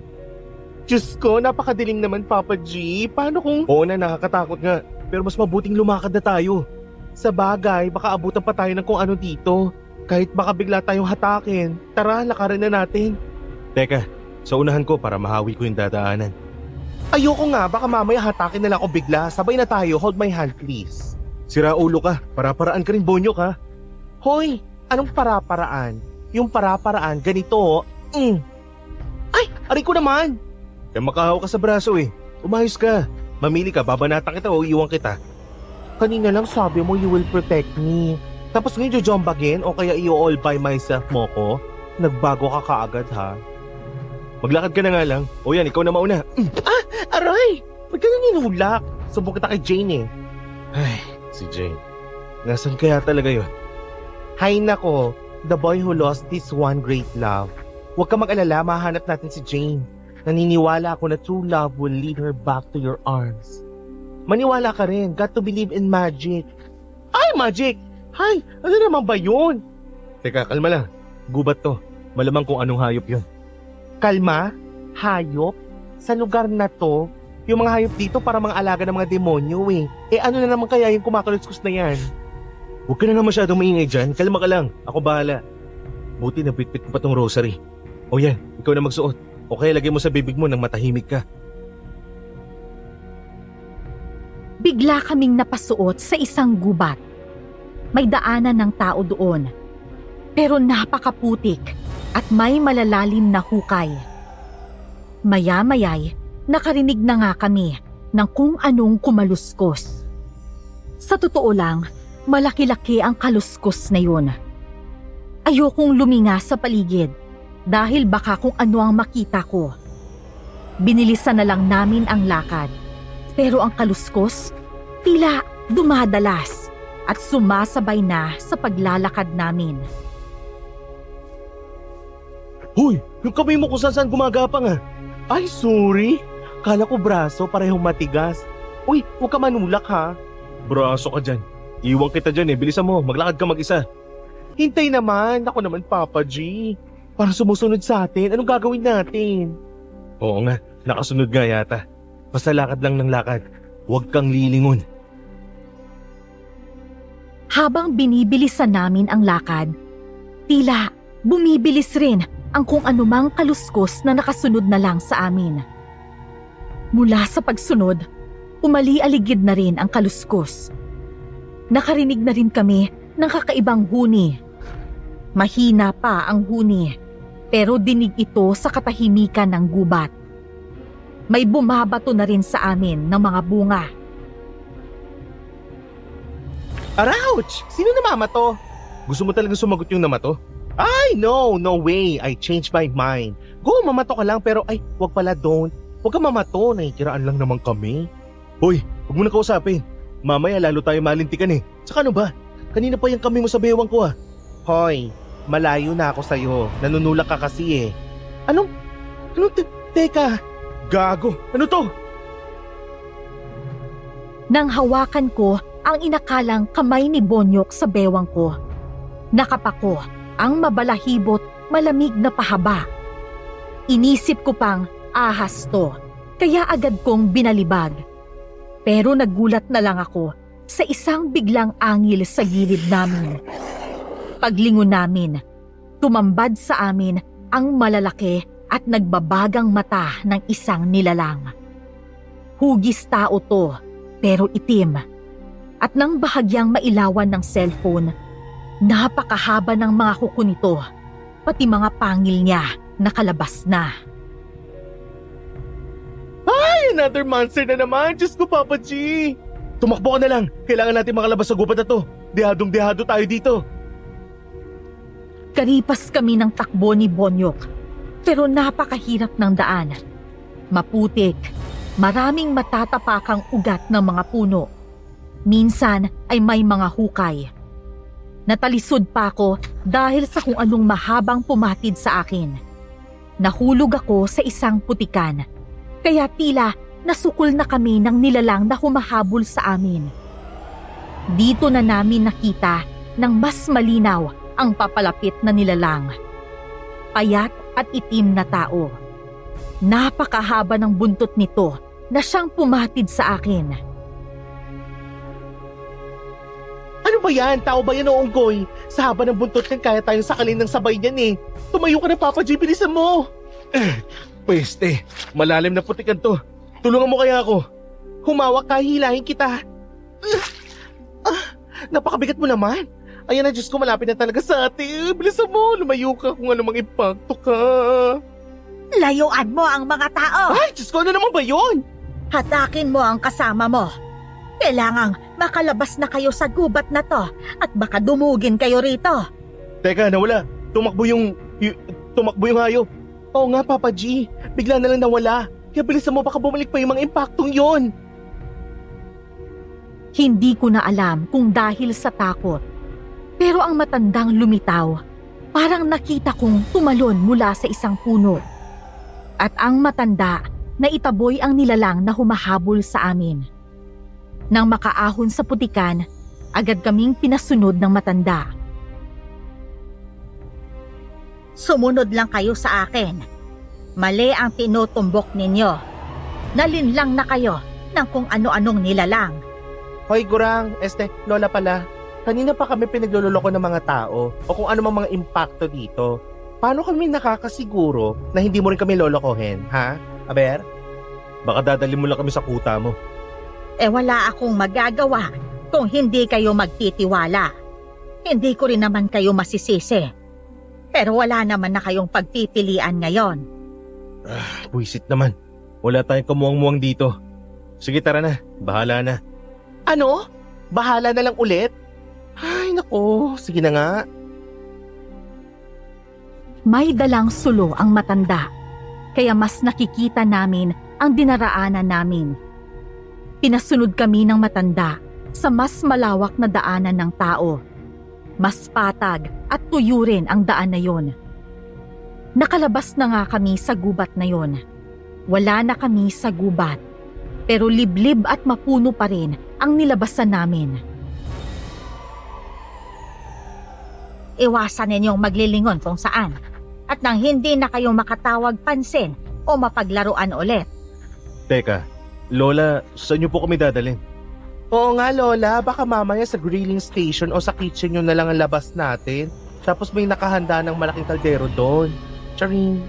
Diyos ko, napakadilim naman, Papa G. Paano kung... Oo na, nakakatakot nga. Pero mas mabuting lumakad na tayo. Sa bagay, baka abutan pa tayo ng kung ano dito. Kahit baka bigla tayong hatakin. Tara, lakarin na natin. Teka, sa unahan ko para mahawi ko yung dadaanan. Ayoko nga, baka mamaya hatakin na lang ako bigla. Sabay na tayo, hold my hand please. Sira ulo ka, para-paraan ka rin, Bonyok ha. Hoy, anong para-paraan? Yung para-paraan, ganito. Ay, aray ko naman. Kaya makahaw ka sa braso eh. Umayos ka. Mamili ka, babanatan kita o iwan kita. Kanina lang sabi mo you will protect me. Tapos ngayon jojombagin o kaya i-all by myself mo ko? Nagbago ka kaagad ha? Maglakad ka na nga lang. O yan, ikaw na mauna. Aray! Ba't ka naninulak? Subok kita kay Jane eh. Ay, si Jane. Nasaan kaya talaga yun? Hay nako, the boy who lost this one great love. Huwag ka mag-alala, mahanap natin si Jane. Naniniwala ako na true love will lead her back to your arms. Maniwala ka rin, got to believe in magic. Ay, magic! Hay, ano naman ba yun? Teka, kalma lang. Gubat to. Malamang kung anong hayop yun. Kalma? Hayop? Sa lugar na to, yung mga hayop dito para mga alaga ng mga demonyo eh. Eh ano na naman kaya yung kumakaluskus na yan? Huwag ka na nga masyadong maingay dyan. Kalma ka lang. Ako bahala. Buti na bitbit mo pa tong rosary. O yan, ikaw na magsuot. O kaya lagay mo sa bibig mo nang matahimik ka. Bigla kaming napasuot sa isang gubat. May daanan ng tao doon. Pero napakaputik at may malalalim na hukay. Maya-maya'y nakarinig na nga kami ng kung anong kumaluskos. Sa totoo lang, malaki-laki ang kaluskos na yun. Ayokong luminga sa paligid dahil baka kung ano ang makita ko. Binilisan na lang namin ang lakad. Pero ang kaluskos, tila dumadalas at sumasabay na sa paglalakad namin. Hoy, yung kamay mo kung saan gumagapang ah. Ay, sorry. Kala ko braso, parehong matigas. Uy, huwag ka manulak ha. Braso ka dyan. Iwan kita dyan eh. Bilisan mo, maglakad ka mag-isa. Hintay naman. Ako naman, Papa G. Parang sumusunod sa atin. Anong gagawin natin? Oo nga, nakasunod nga yata. Basta lakad lang ng lakad. Huwag kang lilingon. Habang binibilisan namin ang lakad, tila bumibilis rin ang kung anumang kaluskos na nakasunod na lang sa amin. Mula sa pagsunod, umali-aligid na rin ang kaluskos. Nakarinig na rin kami ng kakaibang huni. Mahina pa ang huni, pero dinig ito sa katahimikan ng gubat. May bumabato na rin sa amin ng mga bunga. Arouch! Sino namamato? Gusto mo talagang sumagot yung namato? Ay, no way. I changed my mind. Go, mamato ka lang pero ay, wag pala don't. Huwag ka mamato, nakikiraan lang naman kami. Hoy, huwag mo na kausapin. Mamaya lalo tayo malintikan eh. Saka ano ba? Kanina pa yung kami mo sa bewang ko ah. Hoy, malayo na ako sa'yo. Nanunulak ka kasi eh. Anong teka, gago, ano to? Nang hawakan ko ang inakalang kamay ni Bonyok sa bewang ko, nakapako ang mabalahibot malamig na pahaba. Inisip ko pang ahas to, kaya agad kong binalibag. Pero nagulat na lang ako sa isang biglang angil sa gilid namin. Paglingon namin, tumambad sa amin ang malalaki at nagbabagang mata ng isang nilalang. Hugis tao to, pero itim. At nang bahagyang mailawan ng cellphone, napakahaba ng mga kuko nito, pati mga pangil niya nakalabas na. Ay, another monster na naman. Diyos ko, Papa G. Tumakbo ka na lang. Kailangan natin makalabas sa gubat na to. Dehadong-dehado tayo dito. Karipas kami ng takbo ni Bonyok, pero napakahirap ng daan. Maputik, maraming matatapakang ugat ng mga puno. Minsan ay may mga hukay. Natalisod pa ako dahil sa kung anong mahabang pumatid sa akin. Nahulog ako sa isang putikan, kaya tila nasukol na kami ng nilalang na humahabol sa amin. Dito na namin nakita ng mas malinaw ang papalapit na nilalang. Payat at itim na tao. Napakahaba ng buntot nito na siyang pumatid sa akin. Ano ba yan? Tao ba yan o unggoy? Sa haba ng buntot niyan, kaya tayong sakalin ng sabay niyan eh. Tumayo ka na, Papa G. Bilisan mo. Pweste, malalim na putikan to. Tulungan mo kaya ako. Humawak ka, hilahin kita. Napakabigat mo naman. Ayan na, Diyos ko, malapit na talaga sa atin. Bilisan mo, lumayo ka kung anumang impacto ka. Layuan mo ang mga tao. Ay, Diyos ko, ano naman ba yun? Hatakin mo ang kasama mo. Kailangang makalabas na kayo sa gubat na to at baka dumugin kayo rito. Teka, nawala. Tumakbo yung hayop. Oo nga, Papa G. Bigla na lang nawala. Kaya bilisan mo, baka bumalik pa yung mga impaktong yon. Hindi ko na alam kung dahil sa takot. Pero ang matandang lumitaw, parang nakita kong tumalon mula sa isang puno. At ang matanda na itaboy ang nilalang na humahabol sa amin. Nang makaahon sa putikan, agad kaming pinasunod ng matanda. Sumunod lang kayo sa akin. Mali ang tinutumbok ninyo. Nalinlang na kayo ng kung ano-anong nilalang. Hoy, Gurang, Lola pala. Kanina pa kami pinagluloko ng mga tao o kung ano mang mga impacto dito. Paano kami nakakasiguro na hindi mo rin kami lolokohin, ha? Aber? Baka dadali mo lang kami sa kuta mo. Wala akong magagawa kung hindi kayo magtitiwala. Hindi ko rin naman kayo masisisi. Pero wala naman na kayong pagpipilian ngayon. Buisit naman. Wala tayong kamuang-muang dito. Sige, tara na. Bahala na. Ano? Bahala na lang ulit? Ay, nako. Sige na nga. May dalang sulo ang matanda, kaya mas nakikita namin ang dinaraanan namin. Pinasunod kami ng matanda sa mas malawak na daanan ng tao. Mas patag at tuyo rin ang daan na yon. Nakalabas na nga kami sa gubat na yon. Wala na kami sa gubat, pero liblib at mapuno pa rin ang nilabasan namin. Iwasan ninyong maglilingon kung saan. At nang hindi na kayo makatawag pansin o mapaglaruan ulit. Teka, Lola, saan niyo po kami dadalhin? Oo nga, Lola. Baka mamaya sa grilling station o sa kitchen yun na lang ang labas natin. Tapos may nakahanda ng malaking kaldero doon. Charing.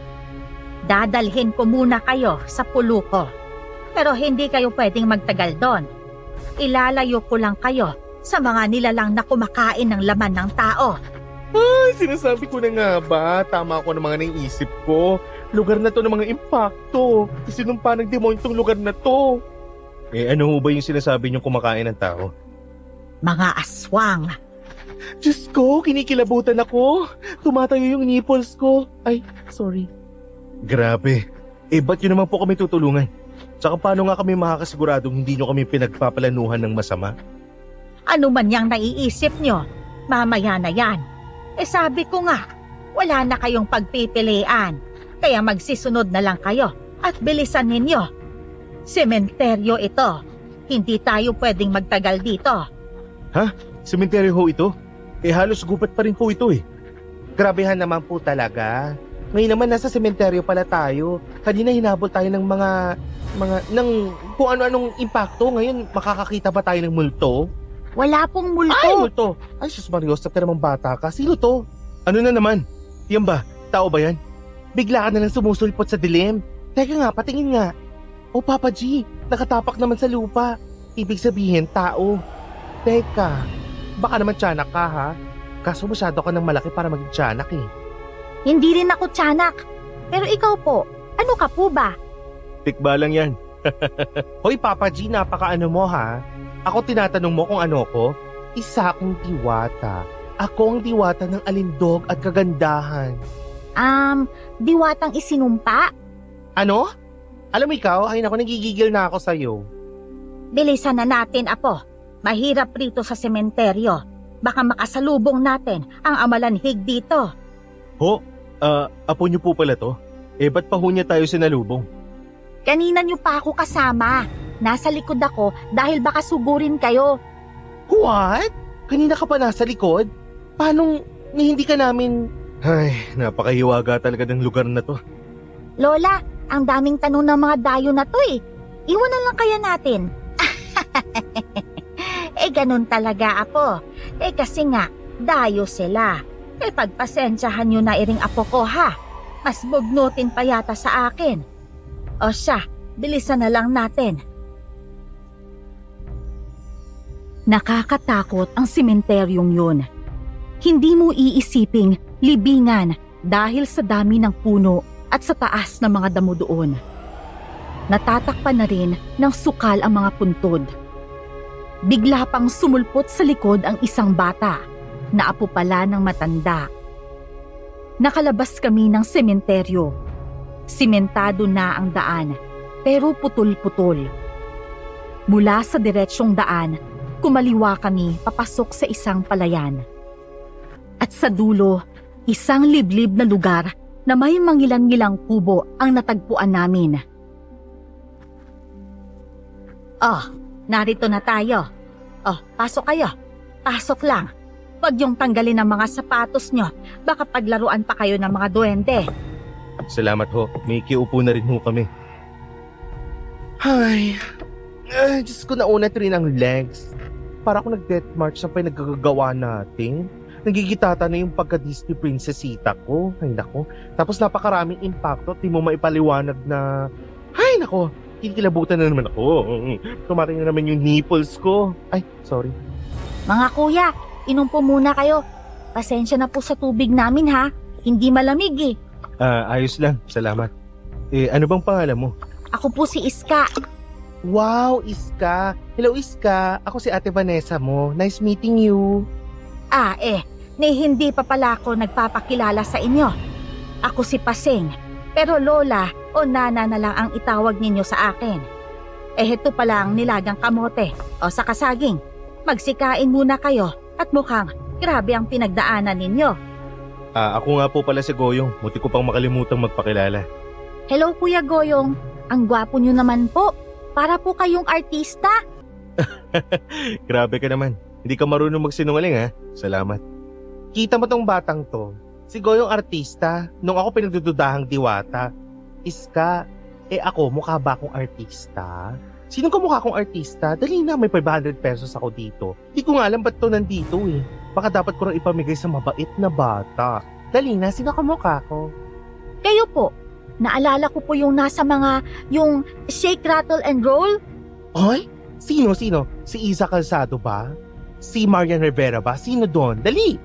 Dadalhin ko muna kayo sa puluko. Pero hindi kayo pwedeng magtagal doon. Ilalayo ko lang kayo sa mga nilalang na kumakain ng laman ng tao. Ay, sinasabi ko na nga ba? Tama ako ng mga naiisip ko. Lugar na to ng mga impacto. Isinumpa ng demonyo tong lugar na to. Ano ho ba yung sinasabi niyong kumakain ng tao? Mga aswang. Diyos ko, kinikilabutan ako. Tumatayo yung nipples ko. Ay, sorry. Grabe. Ba't yun naman po kami tutulungan? Tsaka paano nga kami makakasiguradong hindi nyo kami pinagpapalanuhan ng masama? Ano man yang naiisip nyo, mamaya na yan. Sabi ko nga, wala na kayong pagpipilian. Kaya magsisunod na lang kayo at bilisan ninyo. Sementeryo ito. Hindi tayo pwedeng magtagal dito. Sementeryo ho ito? Halos gubat pa rin po ito eh. Grabehan naman po talaga. Ngayon naman nasa sementeryo pala tayo. Kanina hinabol tayo ng ng kung ano-anong impacto. Ngayon makakakita ba tayo ng multo? Wala pong multo. Ay, multo! Ay, sus Marios, ka namang bata ka. Sino to? Ano na naman? Yan ba? Tao ba yan? Bigla ka na lang sumusulpot sa dilim. Teka nga, patingin nga. Oh, Papa G, nakatapak naman sa lupa. Ibig sabihin, tao. Teka, baka naman tiyanak ka ha? Kaso masyado ka ng malaki para maging tiyanak eh. Hindi rin ako tiyanak. Pero ikaw po, ano ka po ba? Tikba lang yan. Hoy Papa G, napaka-ano mo ha? Ako tinatanong mo kung ano ko? Isa akong diwata. Ako ang diwata ng alindog at kagandahan. Diwatang isinumpa? Ano? Alam mo ikaw, ay naku, nagigigil na ako sa'yo. Bilisan na natin, Apo. Mahirap rito sa sementeryo. Baka makasalubong natin ang amalanhig dito. Ho? Apo niyo po pala to? Ba't pa ho niya tayo sinalubong? Kanina niyo pa ako kasama. Nasa likod ako dahil baka sugurin kayo. What? Kanina ka pa nasa likod? Paano hindi ka namin... Ay, napakahiwaga talaga ng lugar na to. Lola, ang daming tanong ng mga dayo na to eh. Iwan na lang kaya natin. Ganun talaga, Apo. Kasi nga, dayo sila. Pagpasensyahan nyo na iring Apo ko ha. Mas bugnutin pa yata sa akin. O siya, bilisan na lang natin. Nakakatakot ang sementeryong yun. Hindi mo iisiping libingan dahil sa dami ng puno at sa taas ng mga damo doon. Natatakpan na rin ng sukal ang mga puntod. Bigla pang sumulpot sa likod ang isang bata na apo pala ng matanda. Nakalabas kami ng sementeryo. Simentado na ang daan, pero putol-putol. Mula sa diretsyong daan, kumaliwa kami papasok sa isang palayan. At sa dulo, isang liblib na lugar na may mangilan-ngilang kubo ang natagpuan namin. Oh, narito na tayo. Oh, pasok kayo. Pasok lang. Huwag yung tanggalin ang mga sapatos nyo. Baka paglaruan pa kayo ng mga duwende. Salamat ho. May kiupo na rin ho kami. Ay, Diyos ko, naunat rin ang legs. Para ako nag-death march sa pinaggagawa natin. Nagigitata na yung pagka-Disney princessita ko. Ay nako. Tapos napakaraming impacto at di mo maipaliwanag na... Ay nako, kikilabutan na naman ako. Tumating na naman yung nipples ko. Ay, sorry. Mga kuya, inom po muna kayo. Pasensya na po sa tubig namin ha. Hindi malamig eh. Ayos lang. Salamat. Ano bang pangalan mo? Ako po si Iska. Wow, Iska. Hello, Iska. Ako si Ate Vanessa mo. Nice meeting you. Hindi pa pala ako nagpapakilala sa inyo. Ako si Pasing, pero Lola o Nana na lang ang itawag ninyo sa akin. Heto pala ang nilagang kamote o sa kasaging. Magsikain muna kayo at mukhang grabe ang pinagdaanan ninyo. Ako nga po pala si Goyong. Muti ko pang makalimutang magpakilala. Hello Kuya Goyong, ang gwapo nyo naman po. Para po kayong artista. Grabe ka naman. Hindi ka marunong magsinungaling ha. Salamat. Kita mo tong batang to. Si Goyong artista, nung ako pinagdududahang diwata. Iska, ako mukha ba akong artista? Sino ka mukha akong artista? Dali na, may 500 pesos ako dito. Di ko nga alam ba't to nandito eh. Baka dapat ko rin ipamigay sa mabait na bata. Dali na, sino ka mukha ko? Kayo po. Naalala ko po yung nasa yung shake, rattle, and roll. Ay? Sino? Si Isa Calzado ba? Si Marian Rivera ba? Sino doon? Dali!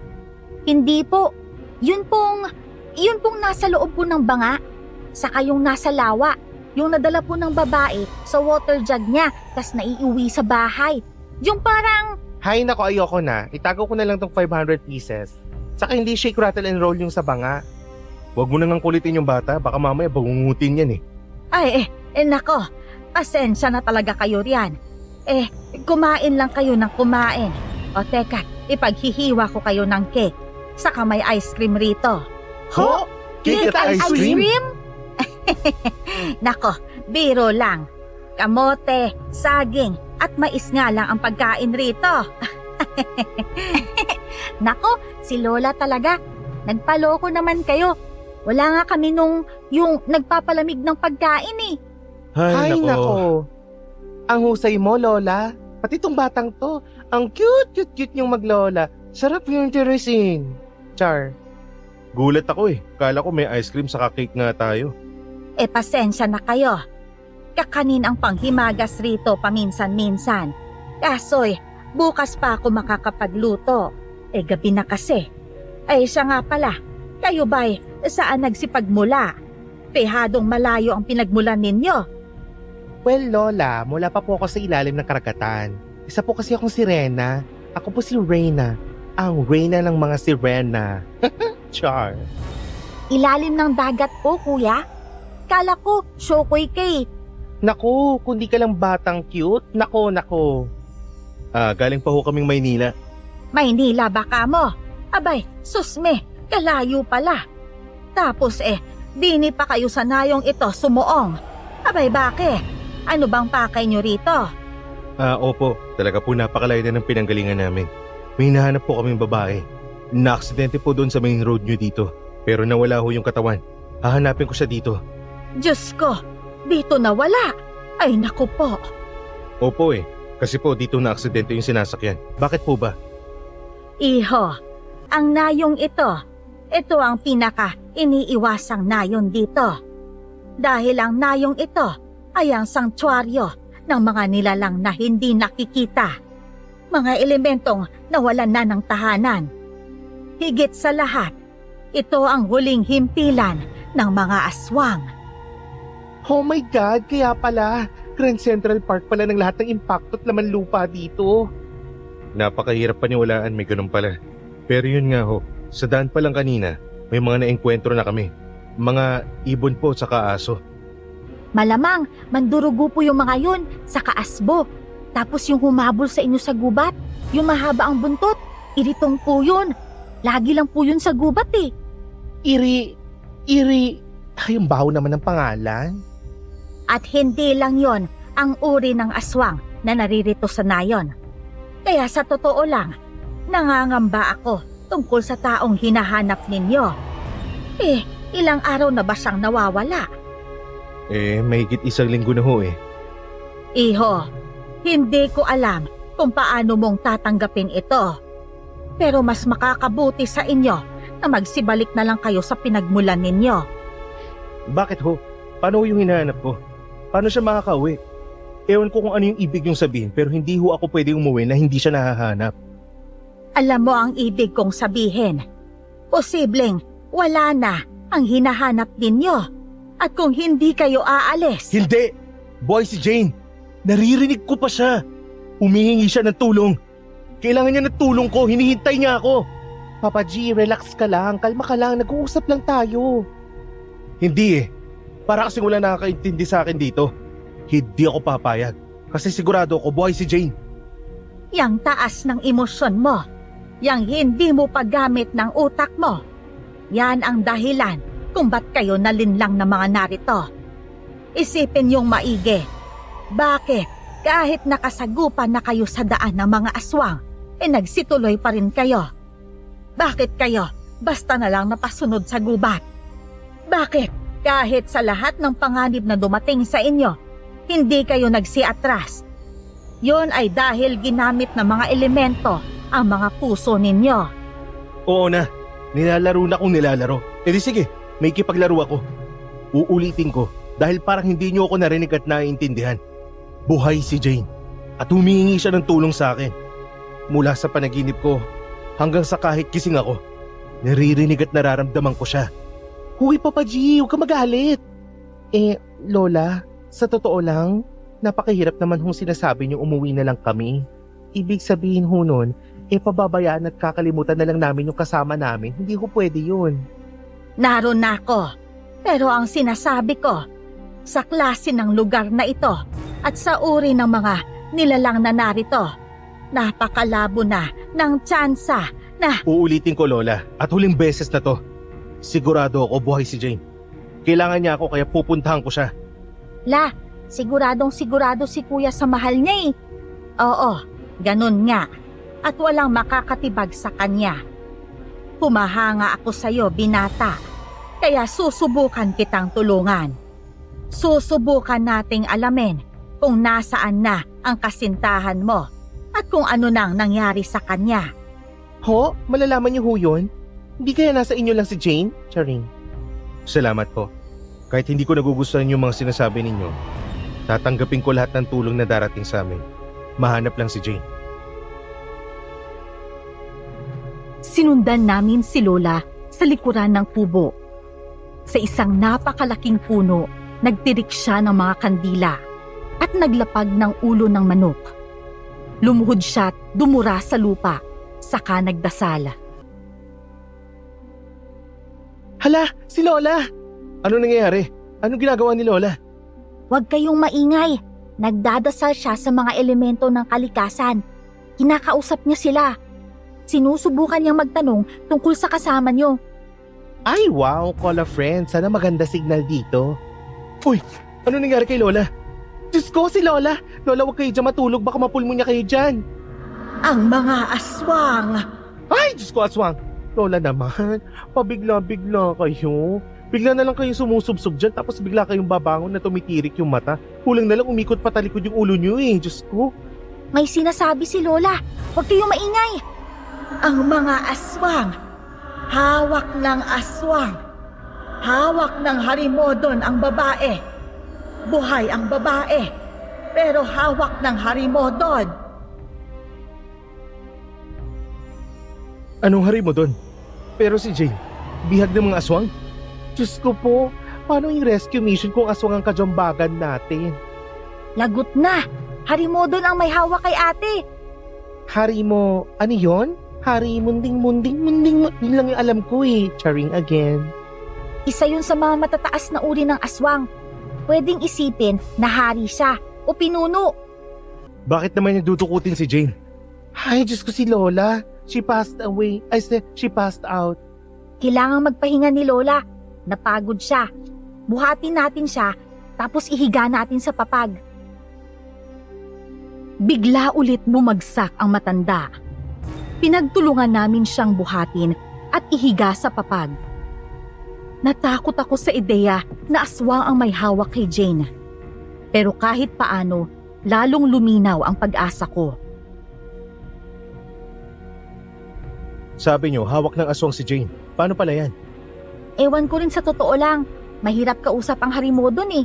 Hindi po. Yun pong nasa loob po ng banga. Saka yung nasa lawa. Yung nadala po ng babae sa water jug niya, tas naiuwi sa bahay. Yung parang... Hay nako, ayoko na. Itago ko na lang tong 500 pieces. Saka hindi shake, rattle, and roll yung sa banga. Huwag mo nang kulitin yung bata. Baka mamaya bangungutin yan eh. Ay, nako. Pasensya na talaga kayo riyan. Kumain lang kayo ng kumain. O teka, ipaghihiwa ko kayo ng cake. Saka may ice cream rito. Ho? Cake at ice cream? Nako, biro lang. Kamote, saging, at mais nga lang ang pagkain rito. Nako, si Lola talaga. Nagpaloko naman kayo. Wala nga kami yung nagpapalamig ng pagkain eh. Hay nako. Ang husay mo, Lola. Pati tong batang to. Ang cute yung maglola. Sarap yung interesting. Char. Gulat ako eh. Kala ko may ice cream saka cake nga tayo. Pasensya na kayo. Kakanin ang panghimagas rito paminsan-minsan. Kaso'y, bukas pa ako makakapagluto. Gabi na kasi. Siya nga pala. Kayo ba'y saan nagsipagmula? Pehadong malayo ang pinagmulan ninyo. Well, Lola, mula pa po ako sa ilalim ng karagatan. Isa po kasi akong sirena. Ako po si Reyna. Ang Reyna ng mga sirena. Char. Ilalim ng dagat po, kuya. Kala ko, Shokoy kay. Naku, kundi ka lang batang cute. Nako. Galing pa ho kaming Maynila. Maynila baka mo. Abay, susme, kalayo pala. Tapos dini pa kayo sa nayong ito sumuong. Abay bakit? Ano bang pakay nyo rito? Opo. Talaga po napakalayo na ng pinanggalingan namin. May hinahanap po kaming babae. Na-aksidente po doon sa main road nyo dito. Pero nawala ho yung katawan. Hahanapin ko siya dito. Diyos ko, dito nawala. Ay naku po. Opo kasi po dito na-aksidente yung sinasakyan. Bakit po ba? Iho, ang nayong ito ang pinaka iniiwasang nayon dito. Dahil ang nayong ito ay ang sanktuaryo ng mga nilalang na hindi nakikita. Mga elementong nawalan na ng tahanan. Higit sa lahat, ito ang huling himpilan ng mga aswang. Oh my God, kaya pala. Grand Central Park pala ng lahat ng impacto at laman lupa dito. Napakahirap paniwalaan, may ganun pala. Pero yun nga ho, sa daan pa lang kanina, may mga naengkwentro na kami. Mga ibon po saka aso. Malamang, mandurugo po yung mga yun sa kaasbo. Tapos yung humabol sa inyo sa gubat, yung mahaba ang buntot, iritong po yun. Lagi lang po yun sa gubat eh. Iri. Ay, yung baho naman ng pangalan. At hindi lang yon ang uri ng aswang na naririto sa nayon. Kaya sa totoo lang, nangangamba ako tungkol sa taong hinahanap ninyo. Ilang araw na ba siyang nawawala? Mahigit 1 linggo na ho Iho, hindi ko alam kung paano mong tatanggapin ito. Pero mas makakabuti sa inyo na magsibalik na lang kayo sa pinagmulan ninyo. Bakit ho? Paano ho yung hinahanap ko? Paano siya makakauwi? Ewan ko kung ano yung ibig yung sabihin pero hindi ho ako pwede umuwi na hindi siya nahahanap. Alam mo ang ibig kong sabihin. Posibleng wala na ang hinahanap ninyo. At kung hindi kayo aalis... Hindi! Boy si Jane! Naririnig ko pa siya! Humihingi siya ng tulong. Kailangan niya ng tulong ko, hinihintay niya ako. Papa G, relax ka lang, kalma ka lang, nag-uusap lang tayo. Hindi Para kasing wala nakakaintindi sa akin dito. Hindi ako papayag. Kasi sigurado ako buhay si Jane. Yang taas ng emosyon mo, yang hindi mo paggamit ng utak mo, yan ang dahilan kung ba't kayo nalinlang ng mga narito. Isipin yung maigi. Bakit kahit nakasagupan na kayo sa daan ng mga aswang, nagsituloy pa rin kayo? Bakit kayo basta na lang napasunod sa gubat? Bakit kahit sa lahat ng panganib na dumating sa inyo, hindi kayo nagsiatras? Yon ay dahil ginamit ng mga elemento ang mga puso ninyo. Oo na, nilalaro na kung nilalaro. E di sige, may kipaglaro ako. Uulitin ko dahil parang hindi niyo ako narinig at naiintindihan. Buhay si Jane at humihingi siya ng tulong sa akin. Mula sa panaginip ko hanggang sa kahit gising ako, naririnig at nararamdaman ko siya. Huy, Papa G, huwag ka magalit. Lola, sa totoo lang, napakahirap naman hong sinasabi niyo umuwi na lang kami. Ibig sabihin ho nun, pababayaan at kakalimutan na lang namin yung kasama namin. Hindi ho pwede yun. Naroon na ako. Pero ang sinasabi ko, sa klase ng lugar na ito at sa uri ng mga nilalang na narito, napakalabo na ng tsansa na... Uulitin ko, Lola, at huling beses na to. Sigurado ako buhay si Jane. Kailangan niya ako kaya pupuntahan ko siya. La, siguradong sigurado si kuya sa mahal niya eh. Oo, ganun nga. At walang makakatibag sa kanya. Humahanga ako sa'yo, binata. Kaya susubukan kitang tulungan. Susubukan nating alamin kung nasaan na ang kasintahan mo at kung ano nang nangyari sa kanya. Ho? Malalaman niyo ho yun? Hindi kaya nasa inyo lang si Jane? Charing. Salamat po. Kahit hindi ko nagugustuhan yung mga sinasabi ninyo, tatanggapin ko lahat ng tulong na darating sa amin. Mahanap lang si Jane. Sinundan namin si Lola sa likuran ng kubo. Sa isang napakalaking puno, nagtirik siya ng mga kandila at naglapag ng ulo ng manok. Lumuhod siya at dumura sa lupa, saka nagdasal. Hala, si Lola! Ano nangyayari? Anong ginagawa ni Lola? Huwag kayong maingay. Nagdadasal siya sa mga elemento ng kalikasan. Kinakausap niya sila. Sinusubukan niyang magtanong tungkol sa kasama niyo. Ay, wow, call a friend. Sana maganda signal dito. Uy, ano nangyari kay Lola? Diyos ko, si Lola! Lola, huwag kayo dyan matulog. Baka mapulmonya kayo dyan. Ang mga aswang! Ay, Diyos ko, aswang! Lola naman, pabigla-bigla kayo. Bigla na lang kayong sumusubsob dyan tapos bigla kayong babangon na tumitirik yung mata. Kulang na lang umikot patalikod yung ulo nyo eh, Diyos ko. May sinasabi si Lola. Huwag kayong maingay. Ang mga aswang! Hawak ng aswang! Hawak ng harimodon ang babae! Buhay ang babae! Pero hawak ng harimodon! Anong hari mo doon? Pero si Jane, bihag ng mga aswang? Diyos ko po, paano yung rescue mission kung aswang ang kajambagan natin? Lagot na. Harimodon ang may hawak kay ate. Hari mo, ano yun? Hari munding, yun lang yung alam ko eh. Charing again. Isa yun sa mga matataas na uri ng aswang. Pwedeng isipin na hari siya o pinuno. Bakit naman niya dudukutin si Jane? Ay, Diyos ko, si Lola. She passed away. She passed out. Kailangang magpahinga ni Lola. Napagod siya. Buhatin natin siya, tapos ihiga natin sa papag. Bigla ulit bumagsak ang matanda. Pinagtulungan namin siyang buhatin at ihiga sa papag. Natakot ako sa ideya na aswang ang may hawak kay Jane. Pero kahit paano, lalong luminaw ang pag-asa ko. Sabi niyo, hawak ng aswang si Jane. Paano pala yan? Ewan ko rin sa totoo lang. Mahirap kausap ang harimodon eh.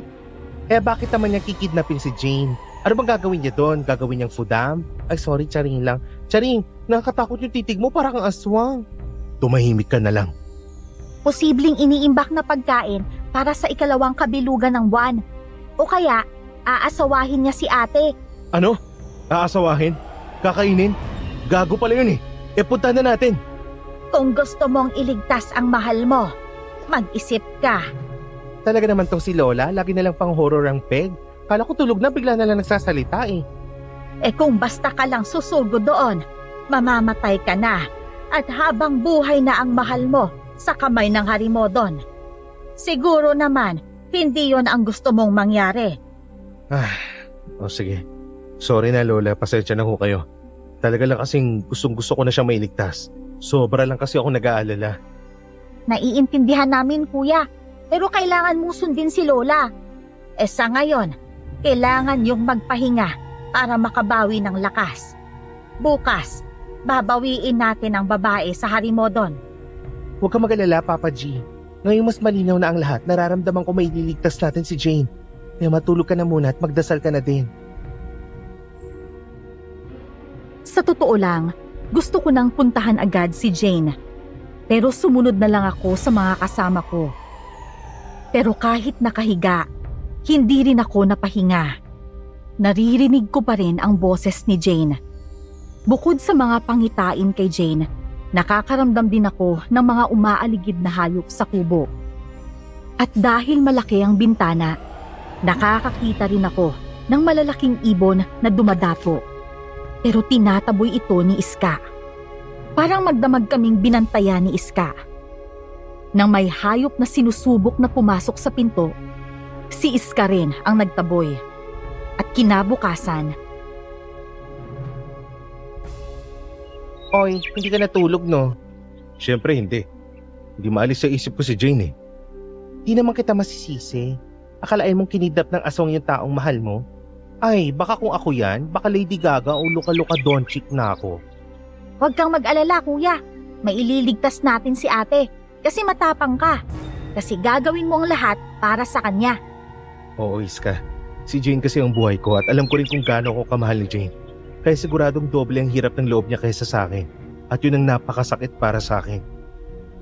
Bakit naman niya kikidnapin si Jane? Ano bang gagawin niya doon? Gagawin niyang fudam? Ay, sorry, Charing lang. Charing, nakakatakot yung titig mo para kang aswang. Tumahimik ka na lang. Posibleng iniimbak na pagkain para sa ikalawang kabilugan ng buwan. O kaya, aasawahin niya si ate. Ano? Aasawahin? Kakainin? Gago pala yun eh. Punta na natin. Kung gusto mong iligtas ang mahal mo, mag-isip ka. Talaga naman tong si Lola, lagi na lang pang horror ang peg. Kala ko tulog na, bigla na lang nagsasalita eh. Eh kung basta ka lang susugod doon, mamamatay ka na. At habang buhay na ang mahal mo sa kamay ng Harimodon. Siguro naman, hindi yon ang gusto mong mangyari. O sige. Sorry na Lola, pasensya na ho kayo. Talaga lang kasing gustong-gusto ko na siyang mailigtas. Sobra lang kasi ako nag-aalala. Naiintindihan namin, kuya. Pero kailangan mo sundin si Lola. Eh sa ngayon, kailangan yung magpahinga para makabawi ng lakas. Bukas, babawiin natin ang babae sa Harimodon. Huwag ka mag-alala, Papa G. Ngayon mas malinaw na ang lahat. Nararamdaman ko may ililigtas natin si Jane. Kaya matulog ka na muna at magdasal ka na din. Sa totoo lang, gusto ko nang puntahan agad si Jane. Pero sumunod na lang ako sa mga kasama ko. Pero kahit nakahiga, hindi rin ako napahinga. Naririnig ko pa rin ang boses ni Jane. Bukod sa mga pangitain kay Jane, nakakaramdam din ako ng mga umaaligid na hayop sa kubo. At dahil malaki ang bintana, nakakakita rin ako ng malalaking ibon na dumadapo. Pero tinataboy ito ni Iska. Parang magdamag kaming binantayan ni Iska. Nang may hayop na sinusubok na pumasok sa pinto, si Iska rin ang nagtaboy. At kinabukasan, Oy, hindi ka natulog, no? Siyempre hindi. Hindi maalis sa isip ko si Jane eh. Di naman kita masisisi. Akalain mong kinidnap ng aswang yung taong mahal mo? Ay, baka kung ako yan, baka Lady Gaga o Luka-Luka Doncic na ako. Huwag kang mag-alala, kuya. May ililigtas natin si ate. Kasi matapang ka. Kasi gagawin mo ang lahat para sa kanya. Oo, Iska. Si Jane kasi ang buhay ko at alam ko rin kung gaano ako kamahal ni Jane. Kaya siguradong doble ang hirap ng loob niya kaysa sa akin. At yun ang napakasakit para sa akin.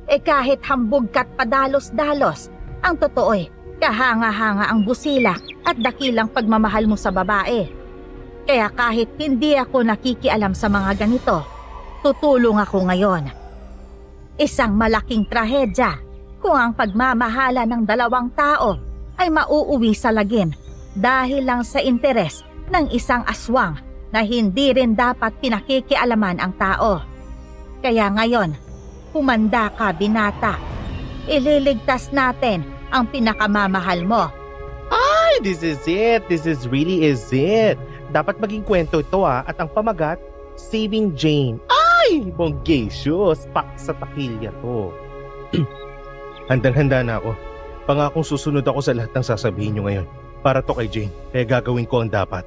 Eh kahit hambog ka't padalos-dalos, ang totoo kahanga-hanga ang busila at dakilang pagmamahal mo sa babae. Kaya kahit hindi ako nakikialam sa mga ganito, tutulong ako ngayon. Isang malaking trahedya kung ang pagmamahala ng dalawang tao ay mauuwi sa lagim dahil lang sa interes ng isang aswang na hindi rin dapat pinakikialaman ang tao. Kaya ngayon, humanda ka, binata. Ililigtas natin ang pinakamamahal mo. Ay, this is it. This is really is it. Dapat maging kwento ito at ang pamagat, Saving Jane. Ay, bonggacious. Pak sa takilya to. Handang-handa na ako. Pangakong susunod ako sa lahat ng sasabihin niyo ngayon. Para to kay Jane. Kaya gagawin ko ang dapat.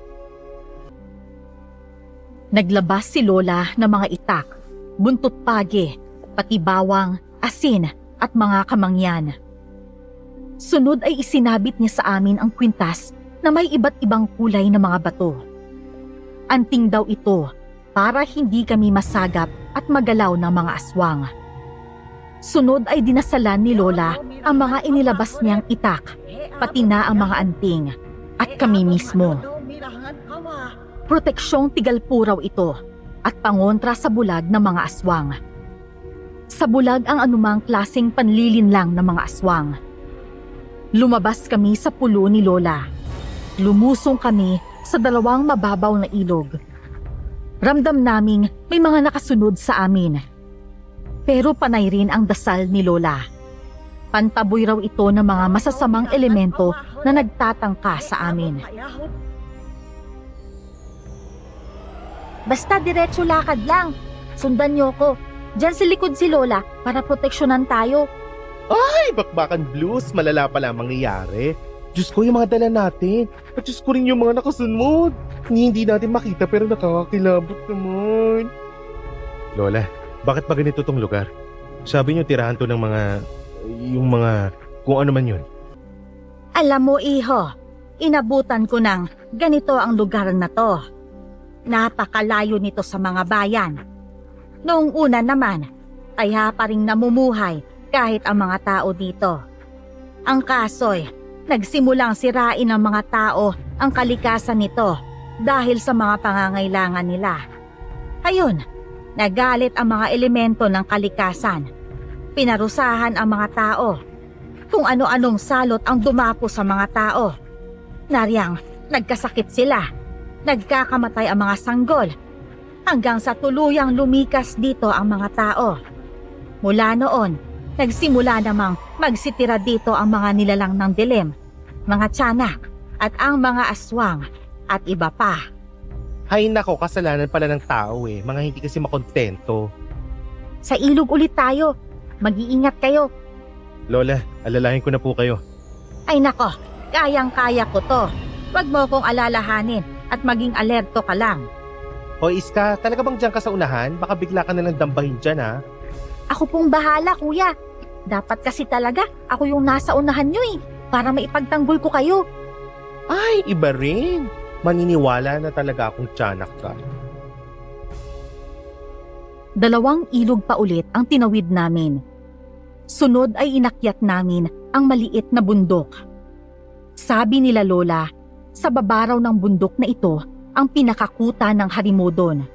naglabas si Lola ng mga itak, buntot pagi, pati bawang, asin at mga kamangyan. Sunod ay isinabit niya sa amin ang kwintas na may iba't ibang kulay na mga bato. Anting daw ito para hindi kami masagap at magalaw ng mga aswang. Sunod ay dinasalan ni Lola ang mga inilabas niyang itak, pati na ang mga anting, at kami mismo. Proteksyong tigalpuraw ito at pangontra sa bulag ng mga aswang. Sa bulag ang anumang klaseng panlilinlang ng mga aswang. Lumabas kami sa pulo ni Lola. Lumusong kami sa dalawang mababaw na ilog. Ramdam naming may mga nakasunod sa amin. Pero panay rin ang dasal ni Lola. Pantaboy raw ito ng mga masasamang elemento na nagtatangka sa amin. Basta diretso lakad lang. Sundan niyo ko. Diyan sa likod si Lola para proteksyonan tayo. Ay, bakbakan blues. Malala pala ang mangyayari. Diyos ko, yung mga dala natin. At Diyos ko rin yung mga nakasunod. Hindi natin makita pero nakakakilabot naman. Lola, bakit ba ganito tong lugar? Sabi niyo tirahan to ng mga kung ano man yun. Alam mo, iho, inabutan ko ng ganito ang lugar na to. Napakalayo nito sa mga bayan. Noong una naman, kaya pa rin namumuhay kahit ang mga tao dito. Ang kaso'y, nagsimulang sirain ng mga tao ang kalikasan nito dahil sa mga pangangailangan nila. Ayun, nagalit ang mga elemento ng kalikasan. Pinarusahan ang mga tao. Kung ano-anong salot ang dumapo sa mga tao. Naryang Nagkasakit sila. Nagkakamatay ang mga sanggol. Hanggang sa tuluyang lumikas dito ang mga tao. Mula noon, nagsimula namang magsitira dito ang mga nilalang ng dilim, mga tiyanak, at ang mga aswang, at iba pa. Hay nako, kasalanan pala ng tao eh. Mga hindi kasi makontento. Sa ilog ulit tayo. Mag-iingat kayo. Lola, alalahin ko na po kayo. Ay nako, kayang-kaya ko to. Huwag mo kong alalahanin at maging alerto ka lang. Hoy Iska, talaga bang dyan ka sa unahan? Baka bigla ka na lang dambahin dyan ha? Ako pong bahala, kuya. Dapat kasi talaga ako yung nasa unahan nyo eh, para maipagtanggol ko kayo. Ay, iba rin. Maniniwala na talaga akong tiyanak ka. 2 ilog pa ulit ang tinawid namin. Sunod ay inakyat namin ang maliit na bundok. Sabi nila Lola, sa baba raw ng bundok na ito ang pinakakuta ng harimodon.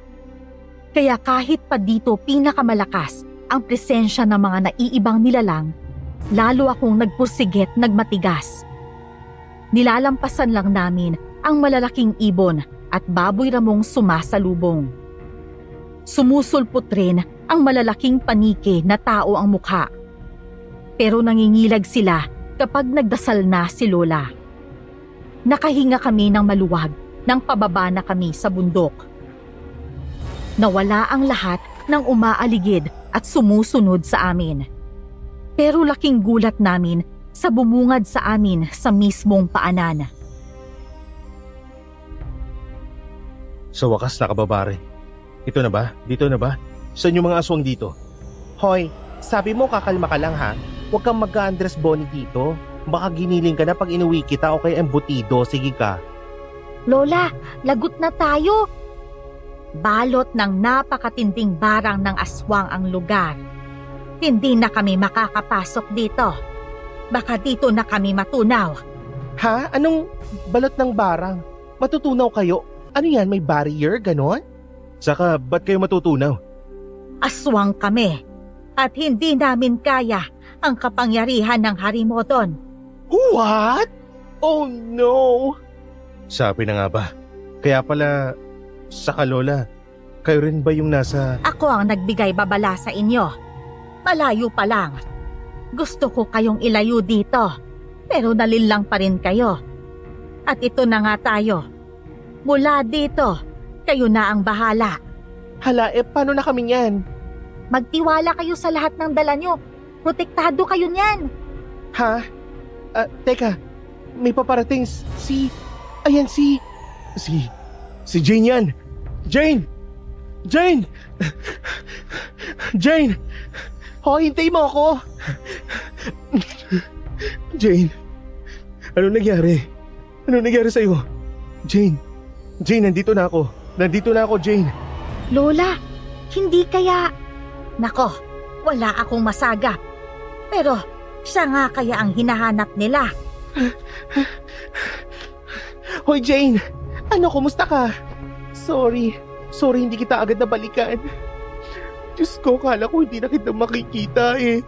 Kaya kahit pa dito pinakamalakas ang presensya ng mga naiibang nilalang, lalo akong nagpursigit nagmatigas. Nilalampasan lang namin ang malalaking ibon at baboy ramong sumasalubong. Sumusulpot rin ang malalaking panike na tao ang mukha. Pero nangingilag sila kapag nagdasal na si Lola. Nakahinga kami ng maluwag nang pababa na kami sa bundok. Nawala ang lahat ng umaaligid at sumusunod sa amin. Pero laking gulat namin sa bumungad sa amin sa mismong paanan. Sa wakas nakababa rin. Ito na ba? Dito na ba? Saan yung mga aswang dito? Hoy, sabi mo kakalma ka lang ha? Huwag kang mag-Andres Boni dito. Baka giniling ka na pag inuwi kita o kaya embutido. Sige ka. Lola, lagot na tayo. Balot ng napakatinding barang ng aswang ang lugar. Hindi na kami makakapasok dito. Baka dito na kami matunaw. Ha? Anong balot ng barang? Matutunaw kayo? Ano yan? May barrier? Ganon? Saka, ba't kayo matutunaw? Aswang kami. At hindi namin kaya ang kapangyarihan ng harimodon. What? Oh no! Sabi na nga ba? Kaya pala, saka Lola, kayo rin ba yung nasa... Ako ang nagbigay babala sa inyo. Malayo pa lang. Gusto ko kayong ilayo dito. Pero nalilang pa rin kayo. At ito na nga tayo. Mula dito, kayo na ang bahala. Hala, paano na kami niyan? Magtiwala kayo sa lahat ng dala nyo. Protektado kayo niyan. Ha? Teka, may paparating ayan si Jane yan. Jane! Jane! Jane! Hoy, hintay mo ako! Jane, ano nangyari? Ano nangyari sa'yo? Jane, nandito na ako. Nandito na ako, Jane. Lola, hindi kaya... Nako, wala akong masagap. Pero siya nga kaya ang hinahanap nila. Hoy, Jane! Ano, kumusta ka? Sorry, hindi kita agad nabalikan. Diyos ko, kala ko hindi na kita makikita eh.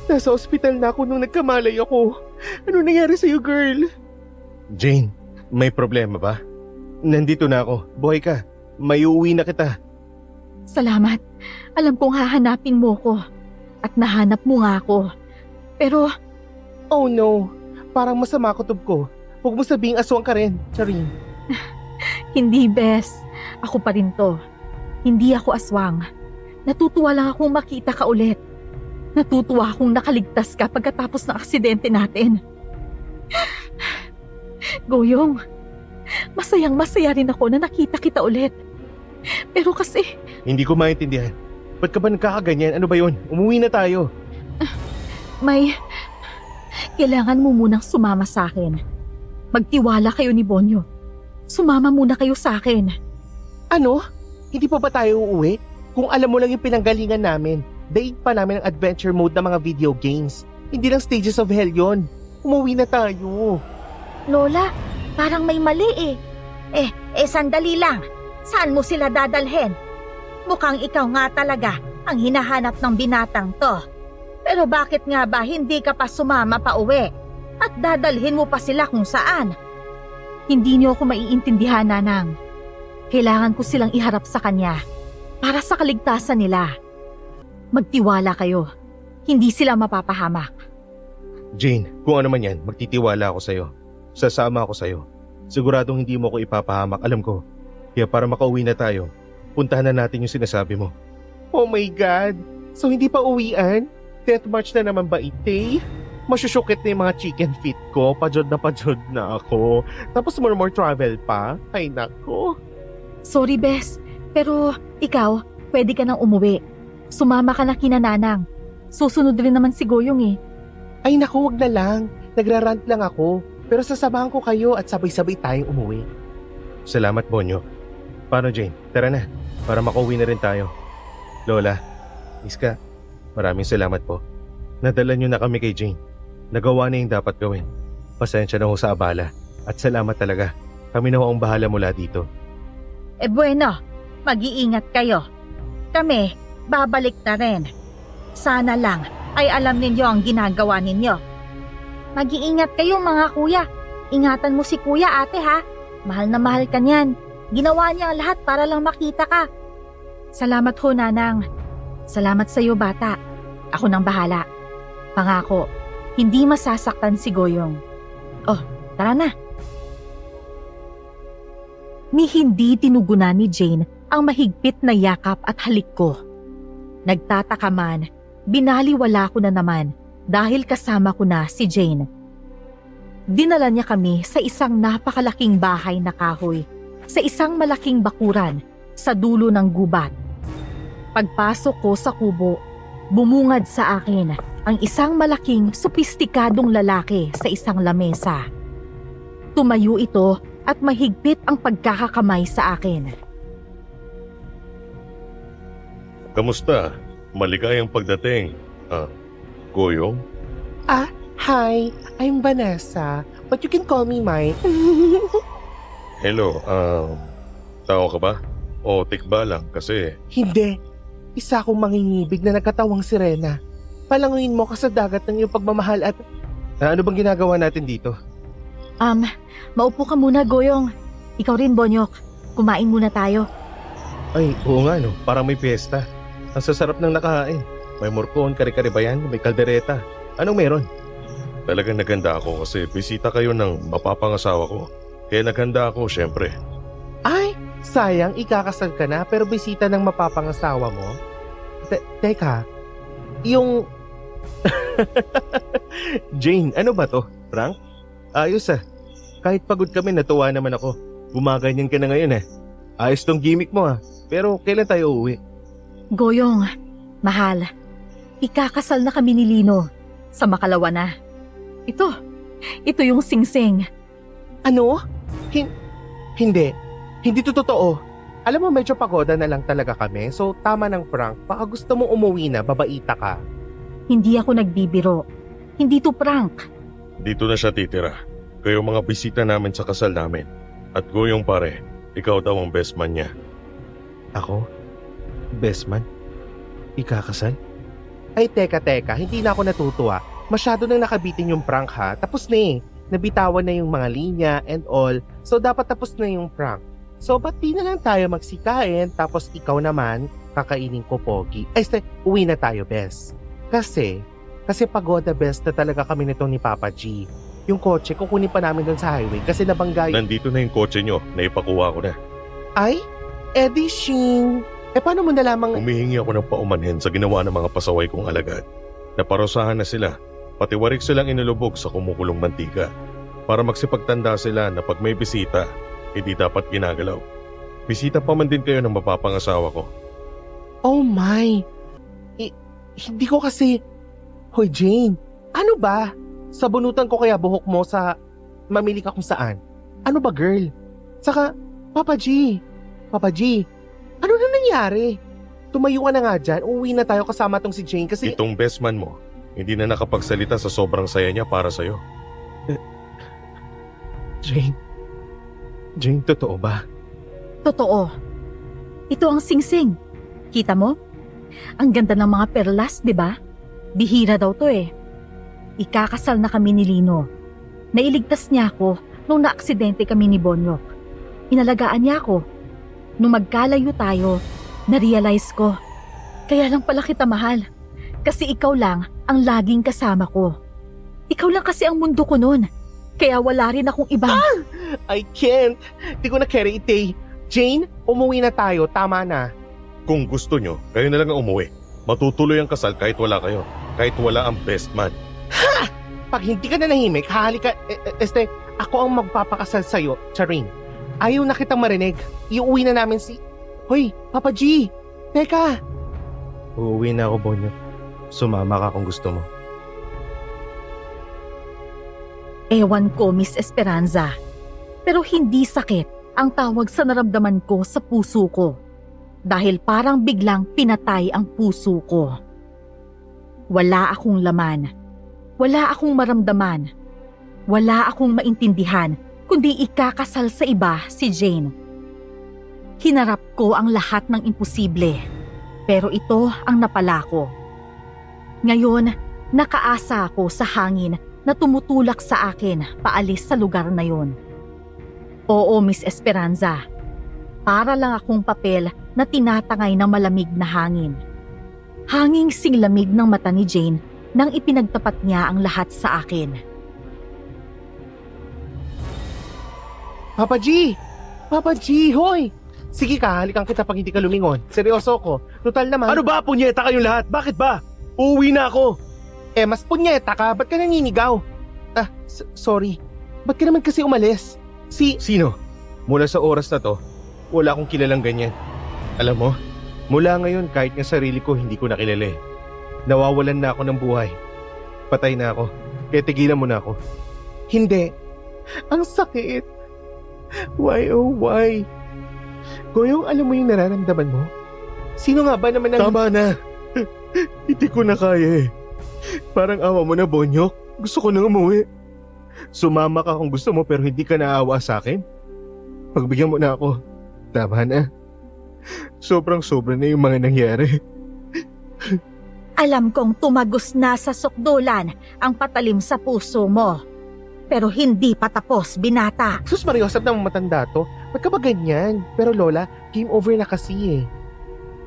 Nasa ospital na ako nung nagkamalay ako. Ano nangyari sa'yo, girl? Jane, may problema ba? Nandito na ako. Buhay ka. May uuwi na kita. Salamat. Alam kong hahanapin mo ko. At nahanap mo nga ako. Pero, Oh no, parang masama kutob ko. Huwag mo sabihing aswang ka rin, Charing. hindi bes. Ako pa rin to. Hindi ako aswang. Natutuwa lang akong makita ka ulit. Natutuwa akong nakaligtas ka pagkatapos ng aksidente natin. Goyong, masayang-masaya rin ako na nakita kita ulit. Pero kasi... Hindi ko maintindihan. Ba't ka ba nagkakaganyan? Ano ba yun? Umuwi na tayo. Kailangan mo munang sumama sa akin. Magtiwala kayo ni Bonyo. Sumama muna kayo sa akin. Ano? Hindi pa ba tayo uuwi? Kung alam mo lang yung pinanggalingan namin, daig pa namin ang adventure mode ng mga video games. Hindi lang stages of hell yon. Umuwi na tayo. Lola, parang may mali eh. Sandali lang. Saan mo sila dadalhin? Mukhang ikaw nga talaga ang hinahanap ng binatang to. Pero bakit nga ba hindi ka pa sumama pa uwi? At dadalhin mo pa sila kung saan? Hindi niyo ako maiintindihan, Nanang. Kailangan ko silang iharap sa kanya para sa kaligtasan nila. Magtiwala kayo. Hindi sila mapapahamak. Jane, kung ano man yan, magtitiwala ako sa'yo. Sasama ako sa'yo. Siguradong hindi mo ako ipapahamak, alam ko. Kaya para makauwi na tayo, puntahan na natin yung sinasabi mo. Oh my God! So hindi pa uwian? Death March na naman ba ite? Masyusyukit na yung mga chicken feet ko. Pajod na ako. Tapos more travel pa. Ay nako. Sorry, Bes. Pero ikaw, pwede ka nang umuwi. Sumama ka na kina Nanang. Susunod rin naman si Goyong eh. Ay nako, wag na lang. Nagrarant lang ako. Pero sasamahan ko kayo at sabay-sabay tayong umuwi. Salamat, Bonyo. Paano, Jane? Tara na, para makauwi na rin tayo. Lola, Iska, maraming salamat po. Nadala niyo na kami kay Jane. Nagawa na yung dapat gawin. Pasensya na ho sa abala. At salamat talaga. Kami na ho ang bahala mula dito. Bueno, mag-iingat kayo. Kami, babalik na rin. Sana lang ay alam ninyo ang ginagawa ninyo. Mag-iingat kayo mga kuya. Ingatan mo si kuya, ate ha. Mahal na mahal ka niyan. Ginawa niya ang lahat para lang makita ka. Salamat ho, Nanang. Salamat sa iyo, bata. Ako nang bahala. Pangako, hindi masasaktan si Goyong. Oh, tara na. Ni hindi tinugunan ni Jane ang mahigpit na yakap at halik ko. Nagtataka man, binaliwala ko na naman dahil kasama ko na si Jane. Dinala niya kami sa isang napakalaking bahay na kahoy, sa isang malaking bakuran, sa dulo ng gubat. Pagpasok ko sa kubo, bumungad sa akin ang isang malaking sopistikadong lalaki sa isang lamesa. Tumayo ito at mahigpit ang pagkakakamay sa akin. Kamusta? Maligayang pagdating. Goyong? Hi, I'm Vanessa. But you can call me Mai. Hello, tao ka ba? O tikba lang kasi Hindi. Isa akong mangingibig na nagkatawang sirena. Palanguin mo ka sa dagat ng iyong pagmamahal at... Ano bang ginagawa natin dito? Maupo ka muna, Goyong. Ikaw rin, Bonyok. Kumain muna tayo. Ay, oo nga no, parang may piyesta. Ang sasarap ng nakahain. May murkon, kare-kare ba yan? May kaldereta. Anong meron? talagang naganda ako kasi bisita kayo ng mapapangasawa ko. Kaya naghanda ako, syempre. Ay, sayang ikakasal ka na pero bisita ng mapapangasawa mo? Teka, yung... Jane, ano ba to? Prank? Ayos ah. Kahit pagod kami, natuwa naman ako. Gumaganyan ka na ngayon eh. Ayos tong gimmick mo ah. Pero kailan tayo uuwi? Goyong, mahal, ikakasal na kami ni Lino sa makalawa na. Ito yung singsing. Ano? Hindi. Hindi to totoo. Alam mo, medyo pagoda na lang talaga kami. So, tama ng prank. Baka gusto mong umuwi na, babaita ka. Hindi ako nagbibiro. Hindi to prank. Dito na siya titira. Kayo mga bisita namin sa kasal namin. At Goyong pare, ikaw daw ang best man niya. Ako? Best man? Ikakasal? Ay, teka. Hindi na ako natutuwa. Masyado nang nakabitin yung prank ha. Tapos na eh. Nabitawan na yung mga linya and all. So, dapat tapos na yung prank. So, ba't di na lang tayo magsikain tapos ikaw naman, kakainin ko pogi. Ay, uwi na tayo, Bes. Kasi pagoda, Bes, na talaga kami nitong ni Papa G. Yung kotse, kukunin pa namin doon sa highway kasi nabanggay. Nandito na yung kotse nyo, naipakuha ko na. Ay, Eddie Shing. Paano mo nalamang... Humihingi ako ng paumanhin sa ginawa ng mga pasaway kong alagad. Naparusahan na sila, pati warik silang inulubog sa kumukulong mantika. Para magsipagtanda sila na pag may bisita, hindi dapat ginagalaw. Bisita pa man din kayo ng mapapangasawa ko. Oh my! Hindi ko kasi... Hoy Jane, ano ba? Sabunutan ko kaya buhok mo sa... Mamili ka kung saan. Ano ba girl? Saka, Papa G, ano na nangyari? Tumayo ka na nga dyan, uuwi na tayo kasama tong si Jane kasi... Itong best man mo, hindi na nakapagsalita sa sobrang saya niya para sa'yo. Jane, totoo ba? Totoo. Ito ang singsing. Kita mo? Ang ganda ng mga perlas, di ba? Bihira daw to eh. Ikakasal na kami ni Lino. Nailigtas niya ako nung naaksidente kami ni Bonyok. Inalagaan niya ako. Nung magkalayo tayo, na-realize ko. Kaya lang pala kita mahal. Kasi ikaw lang ang laging kasama ko. Ikaw lang kasi ang mundo ko nun. Kaya wala rin akong ibang... I can't. Di ko na carry it eh. Jane, umuwi na tayo. Tama na. Kung gusto nyo, kayo na lang ang umuwi. Matutuloy ang kasal kahit wala kayo. Kahit wala ang best man. Pag hindi ka na nahimik, halika. Ako ang magpapakasal sa'yo, Charing. Ayaw na kitang marinig. Iuwi na namin si... Hoy, Papa G! Teka! Uuwi na ako, Bonyo. Sumama ka kung gusto mo. Ewan ko, Miss Esperanza. Pero hindi sakit ang tawag sa naramdaman ko sa puso ko. Dahil parang biglang pinatay ang puso ko. Wala akong laman. Wala akong maramdaman. Wala akong maintindihan kundi ikakasal sa iba si Jane. Hinarap ko ang lahat ng imposible. Pero ito ang napala ko. Ngayon, nakaasa ako sa hangin na tumutulak sa akin paalis sa lugar na yon. Oo, Miss Esperanza. Para lang akong papel na tinatangay ng malamig na hangin. Hanging singlamig ng mata ni Jane nang ipinagtapat niya ang lahat sa akin. Papa G! Papa G, hoy! Sige ka, halikan kita pag hindi ka lumingon. Seryoso ko. Total naman. Ano ba? Punyeta kayong lahat? Bakit ba? Uuwi na ako. Mas punyeta ka. Ba't ka naninigaw? Sorry. Ba't ka naman kasi umalis? Sino? Mula sa oras na to, wala akong kilalang ganyan. Alam mo, mula ngayon kahit nga sarili ko hindi ko nakilala eh. Nawawalan na ako ng buhay. Patay na ako. Kaya tigilan mo na ako. Hindi. Ang sakit. Why oh why? Goyong, alam mo yung nararamdaman mo? Sino nga ba naman ang... Tama na. Hindi ko na kaya eh. Parang awa mo na, Bonyok. Gusto ko nang umuwi. Sumama ka kung gusto mo pero hindi ka naawa sa akin. Pagbigyan mo na ako. Tama na. Sobrang-sobra na yung mga nangyari. Alam kong tumagos na sa sukdulan ang patalim sa puso mo. Pero hindi pa tapos, binata. Sus Mariosap namang matanda to. Ba't ka ba ganyan? Pero Lola, game over na kasi eh.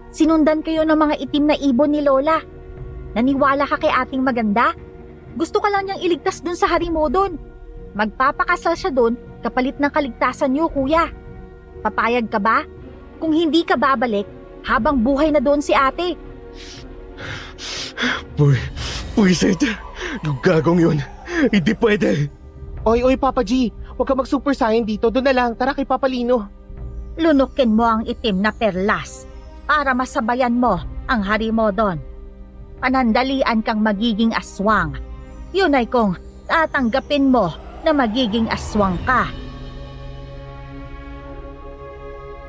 Sinundan kayo ng mga itim na ibon ni Lola. Naniwala ka kay ating maganda? Gusto ka lang niyang iligtas dun sa hari mo dun. Magpapakasal siya dun kapalit ng kaligtasan niyo, kuya. Papayag ka ba? Kung hindi ka babalik, habang buhay na doon si ate. Puisit. Yung gagong yun. Hindi pwede. Oy, Papa G. Huwag ka mag-super saiyan dito. Doon na lang. Tara kay Papa Lino. Lunukin mo ang itim na perlas para masabayan mo ang hari mo doon. Panandalian kang magiging aswang. Yun ay kung tatanggapin mo na magiging aswang ka.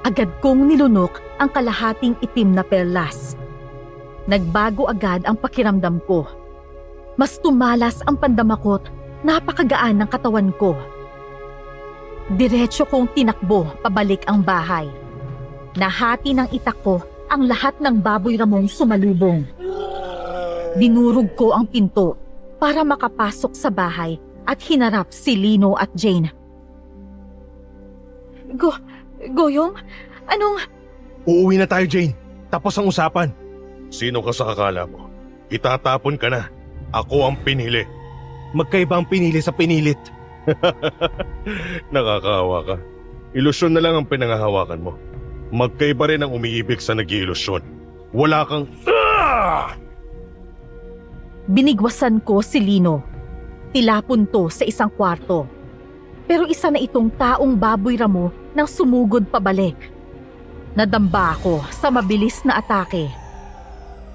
Agad kong nilunok ang kalahating itim na perlas. Nagbago agad ang pakiramdam ko. Mas tumalas ang pandamakot, napakagaan ng katawan ko. Diretso kong tinakbo pabalik ang bahay. Nahati ng itak ko ang lahat ng baboy ramong sumalubong. Dinurog ko ang pinto para makapasok sa bahay at hinarap si Lino at Jane. Goyong? Anong... Uuwi na tayo, Jane. Tapos ang usapan. Sino ka sa akala mo? Itatapon ka na. Ako ang pinili. Magkaiba ang pinili sa pinilit. Nakakaawa ka. Ilusyon na lang ang pinangahawakan mo. Magkaiba rin ang umiibig sa nag-iilusyon. Wala kang... Binigwasan ko si Lino. Tilapon to sa isang kwarto. Pero isa na itong taong baboy ramo nang sumugod pabalik. Nadamba ako sa mabilis na atake.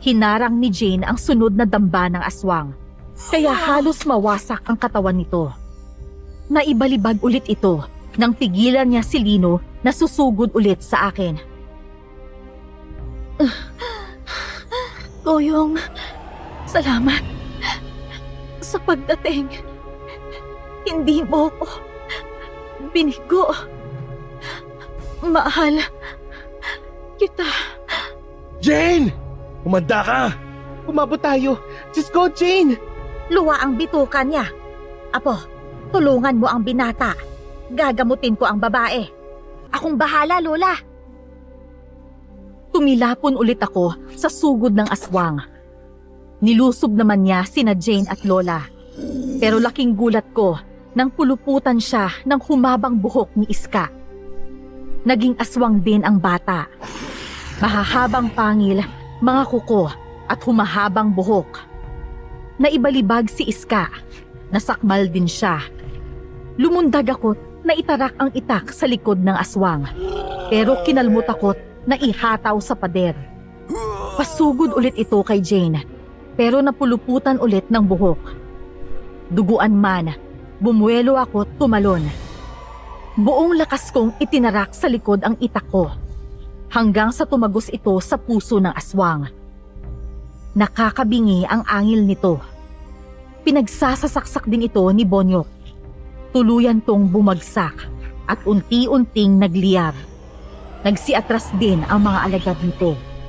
Hinarang ni Jane ang sunod na damba ng aswang. Kaya halos mawasak ang katawan nito. Naibalibag ulit ito nang pigilan niya si Lino na susugod ulit sa akin. Goyong, salamat sa pagdating. Hindi mo ko binigo. Mahal kita. Jane! Umanda ka! Umabot tayo. Just go, Jane! Luwa ang bitukan niya. Apo, tulungan mo ang binata. Gagamutin ko ang babae. Akong bahala, Lola. Tumilapon ulit ako sa sugod ng aswang. Nilusob naman niya sina Jane at Lola. Pero laking gulat ko nang puluputan siya ng humabang buhok ni Iska. Naging aswang din ang bata. Mahahabang pangil, mga kuko at humahabang buhok. Naibalibag si Iska. Nasakmal din siya. Lumundag ako't naitarak ang itak sa likod ng aswang. Pero kinalmot ako't naihataw sa pader. Pasugod ulit ito kay Jane, pero napuluputan ulit ng buhok. Duguan man, bumuelo ako't tumalon. Buong lakas kong itinarak sa likod ang itak ko, hanggang sa tumagos ito sa puso ng aswang. Nakakabingi ang angil nito. Pinagsasasaksak din ito ni Bonyok. Tuluyan tong bumagsak at unti-unting nagliyab. Nagsiatras din ang mga alagad nito.